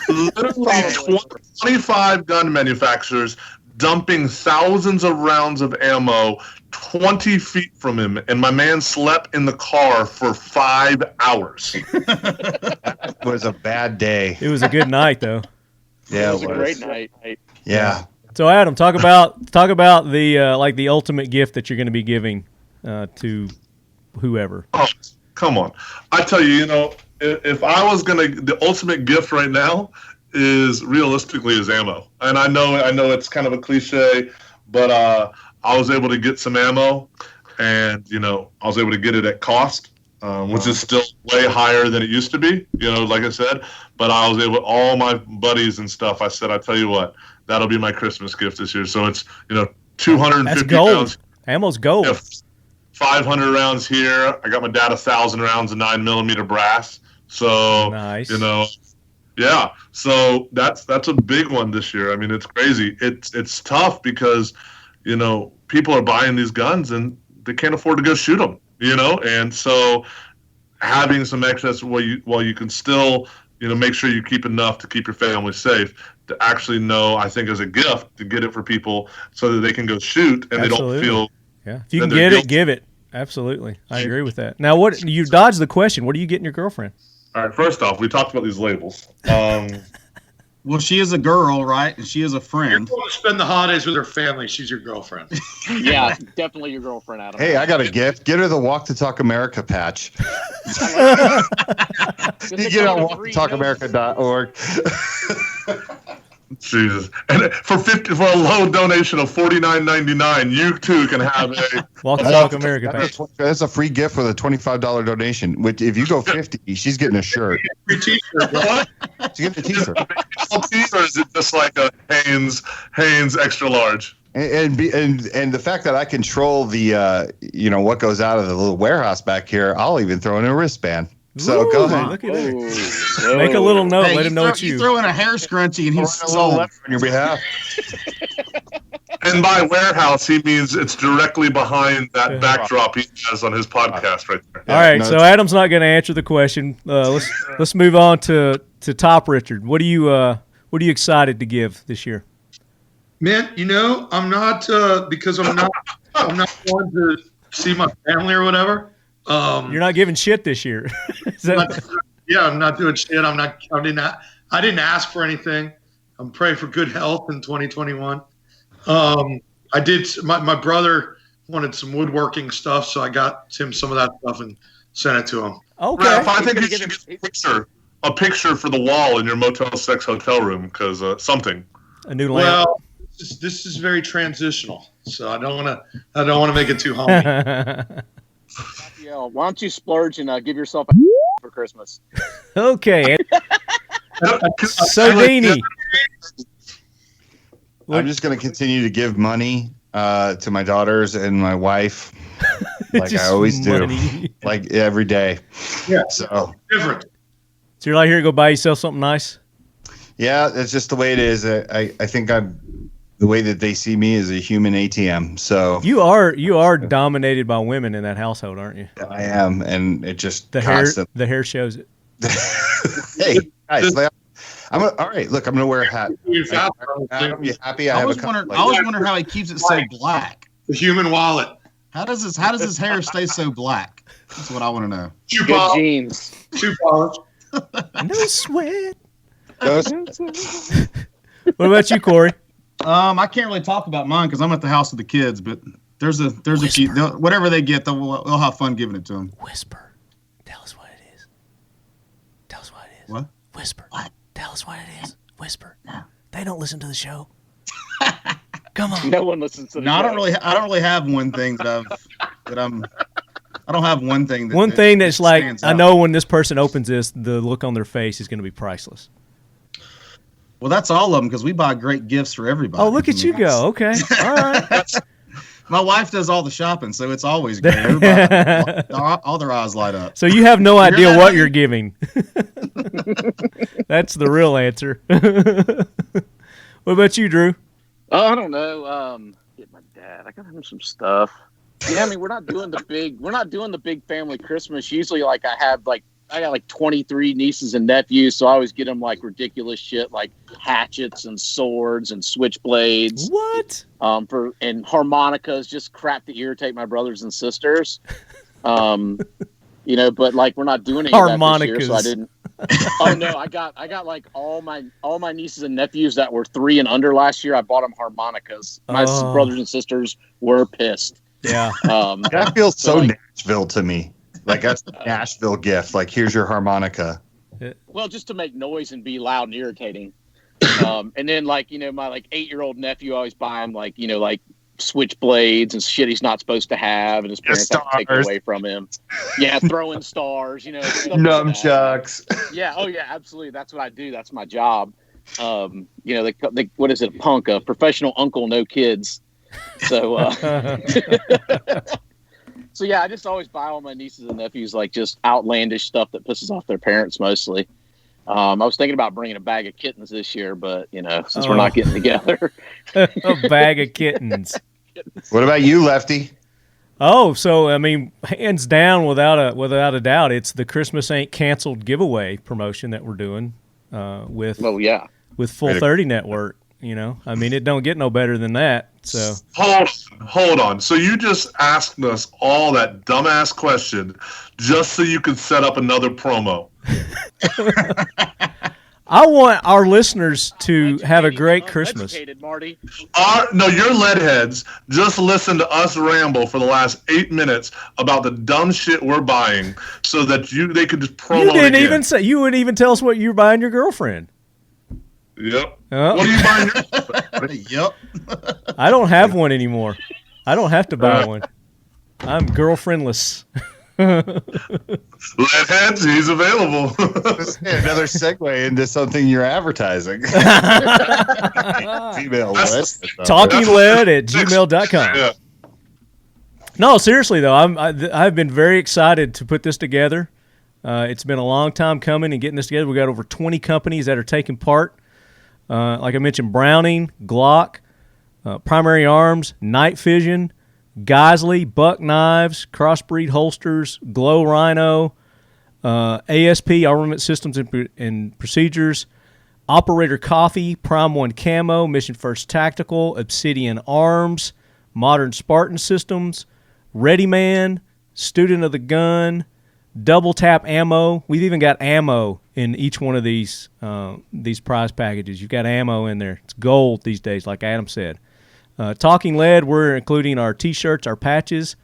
Literally 25 gun manufacturers dumping thousands of rounds of ammo 20 feet from him, and my man slept in the car for 5 hours. It was a bad day. It was a good night, though. Yeah, It was a great night. Yeah. So, Adam, talk about the ultimate gift that you're going to be giving to whoever. Oh, come on. I tell you, if I was the ultimate gift right now is realistically is ammo. And I know it's kind of a cliche, but I was able to get some ammo, and I was able to get it at cost, which is still way higher than it used to be. Like I said, but I was able. All my buddies and stuff. I said, I tell you what, that'll be my Christmas gift this year. So it's 250 That's gold. rounds. Ammo's gold. 500 rounds here. I got my dad 1,000 rounds of 9mm brass. So Nice. Yeah, so that's a big one this year. I mean, it's crazy. It's tough because, people are buying these guns and they can't afford to go shoot them, and so having some excess while you can still, make sure you keep enough to keep your family safe, to actually know, I think as a gift to get it for people so that they can go shoot and Absolutely. they don't feel. Yeah. If you can Then get they're it, give it. Absolutely. I agree with that. Now, what you dodged the question. What are you getting your girlfriend? All right, first off, we talked about these labels. Well, she is a girl, right? And she is a You're friend. going to spend the holidays with her family. She's your girlfriend. Yeah, definitely your girlfriend, Adam. Hey, I got a gift. Get her the Walk to Talk America patch. You get on walktotalkamerica.org. Jesus. And for a low donation of $49.99, you too can have a Walk to Talk America patch. That's a free gift with a $25 donation. Which, if you go 50, she's getting a shirt. Free t-shirt. what? She's getting a t-shirt. Or is it just like a Hanes extra large? And the fact that I control the what goes out of the little warehouse back here, I'll even throw in a wristband. So Ooh, go ahead. Look at that. Make a little note. Hey, let him know it's you you. throw in a hair scrunchie and he's A little sold. left on your behalf. And by warehouse, he means it's directly behind that backdrop he has on his podcast right there. All right, no, so Adam's not going to answer the question. Let's move on to Top Richard. What are you excited to give this year? Man, I'm not because I'm not going to see my family or whatever. You're not giving shit this year. I'm not doing shit. I didn't ask for anything. I'm praying for good health in 2021. I did. My brother wanted some woodworking stuff, so I got him some of that stuff and sent it to him. Okay. Raph, I think you should get a picture for the wall in your Motel 6 hotel room because something. A new lamp. Well, this is very transitional, so I don't want to make it too homey. Yeah, why don't you splurge and give yourself a for Christmas? Okay. So Deanie. I'm just going to continue to give money to my daughters and my wife, like I always do, like every day. Yeah, so different. So you're like, here to go buy yourself something nice? Yeah, that's just the way it is. I think the way that they see me is a human ATM. So you are dominated by women in that household, aren't you? I am, and it just the hair shows it. Hey guys, all right. Look, I'm gonna wear a hat. Adam, you happy? I was wondering how he keeps it so black. The human wallet. How does his hair stay so black? That's what I want to know. Good jeans. $2. No sweat. What about you, Corey? I can't really talk about mine because I'm at the house with the kids, but there's a few. Whatever they get, they'll have fun giving it to them. Whisper. Tell us what it is. Tell us what it is. What? Whisper. What? Tell us what it is. Whisper. No. They don't listen to the show. Come on. No one listens to the show. I don't really have one thing I don't have one thing. One thing that's like, stands I out. know when this person opens this, the look on their face is going to be priceless. Well, that's all of them because we buy great gifts for everybody. Oh, look at you go. Okay. All right. My wife does all the shopping, so it's always great. Everybody, all their eyes light up. So you have no idea what you're giving. That's the real answer. What about you, Drew? Oh, I don't know. Get my dad. I got him some stuff. Yeah, I mean, we're not doing the big family Christmas. Usually, like I got like 23 nieces and nephews, so I always get them like ridiculous shit, like hatchets and swords and switchblades. What? And harmonicas, just crap to irritate my brothers and sisters. But like we're not doing any of that this year, so I didn't. Oh no, I got like all my nieces and nephews that were 3 and under last year. I bought them harmonicas. My brothers and sisters were pissed. Yeah. That feels so Nashville to me. Like that's the Nashville gift. Like here's your harmonica. Well, just to make noise and be loud and irritating. And then my 8-year-old nephew, I always buy him like switchblades and shit he's not supposed to have, and his parents have to take it away from him. Yeah, throwing stars, nunchucks. Yeah, oh yeah, absolutely. That's what I do. That's my job. They what is it? A professional uncle, no kids. So, so yeah, I just always buy all my nieces and nephews like just outlandish stuff that pisses off their parents mostly. I was thinking about bringing a bag of kittens this year, but since we're not getting together, a bag of kittens. What about you, Lefty? Oh, so I mean, hands down, without a doubt, it's the Christmas Ain't Canceled giveaway promotion that we're doing with Full 30 Network. I mean, it don't get no better than that. So hold on. So you just asked us all that dumbass question just so you could set up another promo. I want our listeners to have a great Christmas. Uneducated, Marty. No, your lead heads just listen to us ramble for the last 8 minutes about the dumb shit we're buying, so that they could just promote. You didn't again. even say. You wouldn't even tell us what you're buying your girlfriend. Yep. Oh. What are you buying? Yep. I don't have one anymore. I don't have to buy one. I'm girlfriendless. Leadheads, he's available. Another segue into something you're advertising. Email list. TalkingLead@gmail.com. Yeah. No, seriously though, I've been very excited to put this together. It's been a long time coming and getting this together. We got over 20 companies that are taking part. Like I mentioned, Browning, Glock, Primary Arms, Night Vision, Geisley, Buck Knives, Crossbreed Holsters, Glow Rhino, ASP, Armament Systems and Procedures, Operator Coffee, Prime One Camo, Mission First Tactical, Obsidian Arms, Modern Spartan Systems, Ready Man, Student of the Gun, Double Tap Ammo. We've even got ammo in each one of these prize packages. You've got ammo in there. It's gold these days, like Adam said. Talking Lead, we're including our T-shirts, our patches.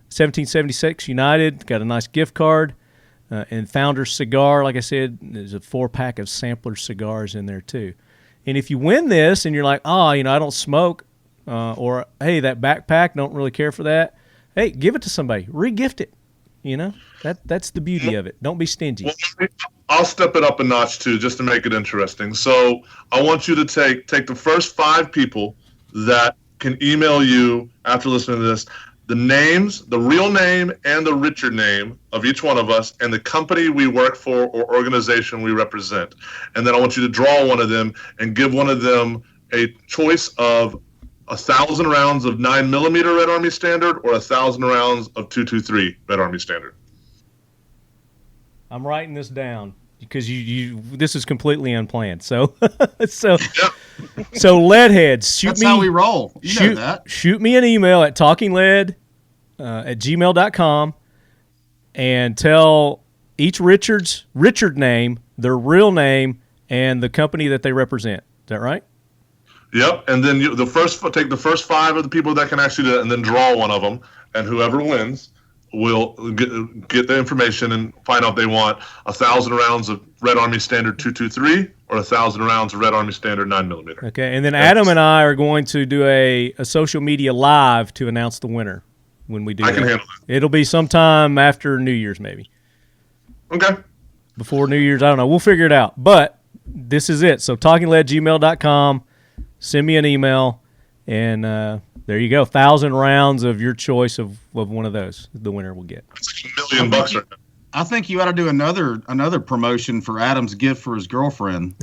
1776 United, got a nice gift card. And Founder's Cigar, like I said, there's a 4-pack of sampler cigars in there too. And if you win this and you're like, I don't smoke, or, hey, that backpack, don't really care for that, hey, give it to somebody. Re-gift it. That's the beauty of it. Don't be stingy. Well, I'll step it up a notch too, just to make it interesting. So I want you to take the first 5 people that can email you after listening to this, the names, the real name and the Richard name of each one of us, and the company we work for or organization we represent. And then I want you to draw one of them and give one of them a choice of 1,000 rounds of 9mm Red Army Standard or 1,000 rounds of 223 Red Army Standard. I'm writing this down because this is completely unplanned. So Leadheads, shoot That's me. how we roll. You know that. Shoot me an email at talkingled at gmail.com and tell each Richard name, their real name, and the company that they represent. Is that right? Yep, and then take the first 5 of the people that can actually do it, and then draw one of them, and whoever wins will get the information and find out if they want 1,000 rounds of Red Army Standard 223 or 1,000 rounds of Red Army Standard 9mm. Okay, and then Adam and I are going to do a social media live to announce the winner when we do that. I can handle that. It'll be sometime after New Year's, maybe. Okay. Before New Year's, I don't know. We'll figure it out. But this is it. So talkingled@gmail.com. Send me an email, and there you go. 1,000 rounds of your choice of one of those. The winner will get. It's like $1 million right now. I think you ought to do another promotion for Adam's gift for his girlfriend.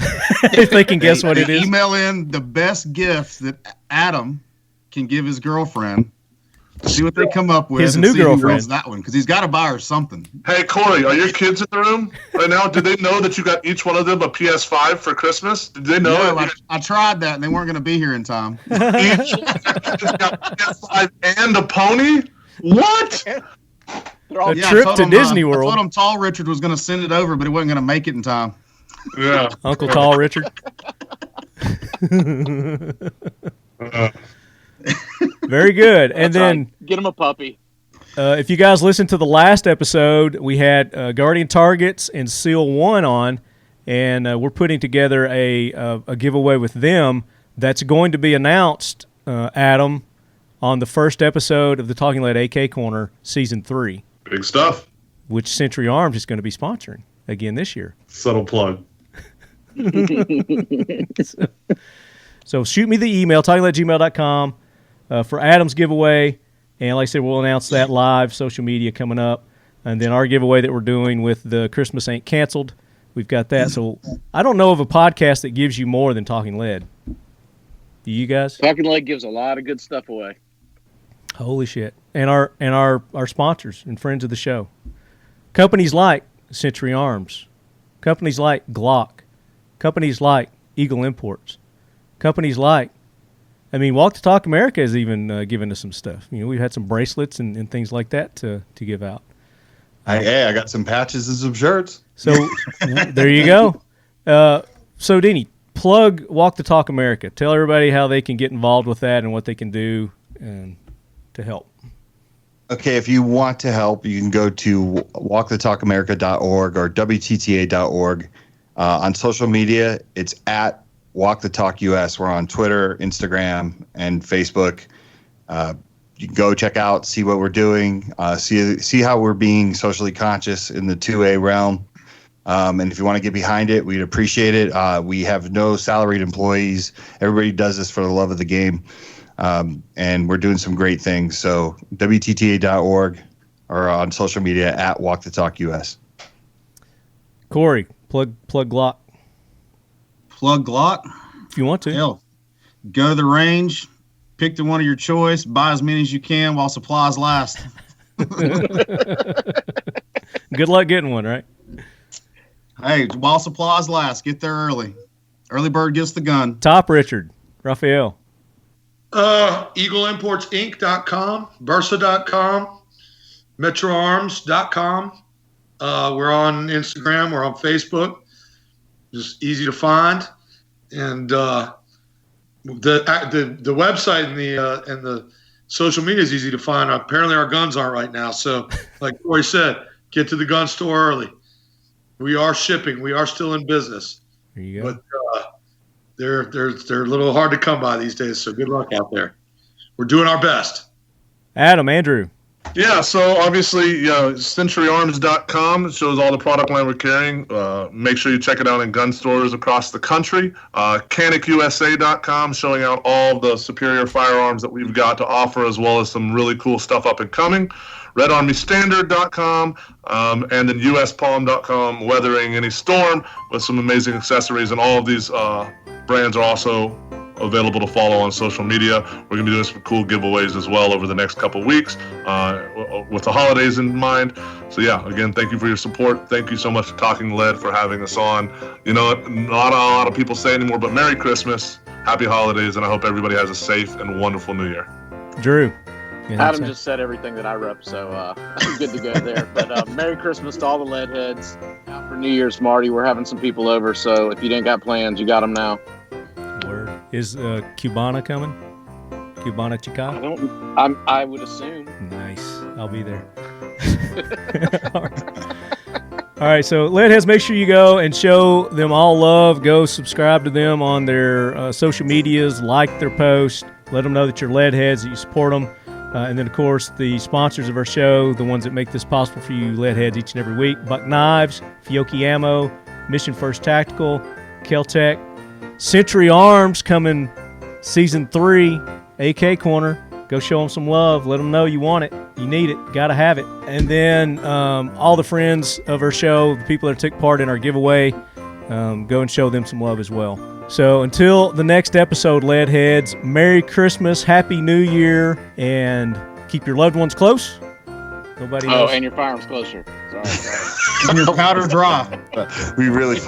If they can guess what it is. Email in the best gift that Adam can give his girlfriend. See what they come up with. His and new see who girlfriend. wins that one, because he's got to buy her something. Hey, Corey, are your kids in the room right now? Did they know that you got each one of them a PS5 for Christmas? Did they know? No, I tried that, and they weren't going to be here in time. Each got a PS5 and a pony? What? A trip to Disney I World. told him Tall Richard was going to send it over, but he wasn't going to make it in time. Yeah. Uncle Tall Richard. Very good. And then Get him a puppy. if you guys listened to the last episode, we had Guardian Targets and Seal 1 on, and we're putting together a giveaway with them that's going to be announced, Adam, on the first episode of the Talking Lead AK Corner Season 3. Big stuff. Which Century Arms is going to be sponsoring again this year. Subtle plug. So shoot me the email, talkingled@gmail.com, for Adam's giveaway. And like I said, we'll announce that live, social media coming up. And then our giveaway that we're doing with the Christmas Ain't Canceled, we've got that. So I don't know of a podcast that gives you more than Talking Lead. Do you guys? Talking Leg gives a lot of good stuff away. Holy shit. And our sponsors and friends of the show. Companies like Century Arms. Companies like Glock. Companies like Eagle Imports. Companies like, Walk the Talk America has even given us some stuff. We've had some bracelets and things like that to give out. I got some patches and some shirts. So there you go. So, Deanie, plug Walk the Talk America. Tell everybody how they can get involved with that and what they can do to help. Okay, if you want to help, you can go to walkthetalkamerica.org or WTTA.org. On social media, it's at Walk the Talk US. We're on Twitter, Instagram, and Facebook. You can go check out, see what we're doing, see how we're being socially conscious in the 2A realm. And if you want to get behind it, we'd appreciate it. We have no salaried employees. Everybody does this for the love of the game. And we're doing some great things. So WTTA.org or on social media at Walk the Talk US. Corey, plug Glock. Plug Glock. If you want to. Hell, go to the range, pick the one of your choice, buy as many as you can while supplies last. Good luck getting one, right? Hey, while supplies last, get there early. Early bird gets the gun. Top Richard, Rafael. EagleImportsInc.com, Bursa.com, MetroArms.com. We're on Instagram. We're on Facebook. Just easy to find. And the website and the social media is easy to find. Apparently our guns aren't right now. So like Corey said, get to the gun store early. We are shipping. We are still in business. There you go. But they're a little hard to come by these days, so good luck out there. We're doing our best. Andrew. Yeah, so obviously, centuryarms.com shows all the product line we're carrying. Make sure you check it out in gun stores across the country. CanikUSA.com showing out all the superior firearms that we've got to offer, as well as some really cool stuff up and coming. RedArmyStandard.com, and then USPalm.com, weathering any storm with some amazing accessories. And all of these brands are also available to follow on social media. We're going to be doing some cool giveaways as well over the next couple weeks with the holidays in mind. So, yeah, again, thank you for your support. Thank you so much to Talking Lead for having us on. You know, not a lot of people say anymore, but Merry Christmas, Happy Holidays, and I hope everybody has a safe and wonderful New Year. Drew. Adam just said everything that I rep, so I'm good to go there. But Merry Christmas to all the lead heads. Out for New Year's, Marty. We're having some people over, so if you didn't got plans, you got them now. Word. Is Cubana coming? Cubana Chica? I would assume. Nice. I'll be there. All right, so Leadheads, make sure you go and show them all love. Go subscribe to them on their social medias, like their posts, let them know that you're Leadheads, that you support them. And then, of course, the sponsors of our show, the ones that make this possible for you Leadheads each and every week, Buck Knives, Fiocchi Ammo, Mission First Tactical, Kel-Tec, Century Arms coming Season 3, AK Corner. Go show them some love. Let them know you want it. You need it. Got to have it. And then all the friends of our show, the people that took part in our giveaway, go and show them some love as well. So until the next episode, Leadheads, Merry Christmas, Happy New Year, and keep your loved ones close. Nobody else. Oh, and your firearms closer. Sorry. And your powder dry. We really.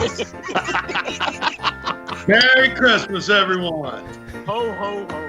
Merry Christmas, everyone. Ho, ho, ho.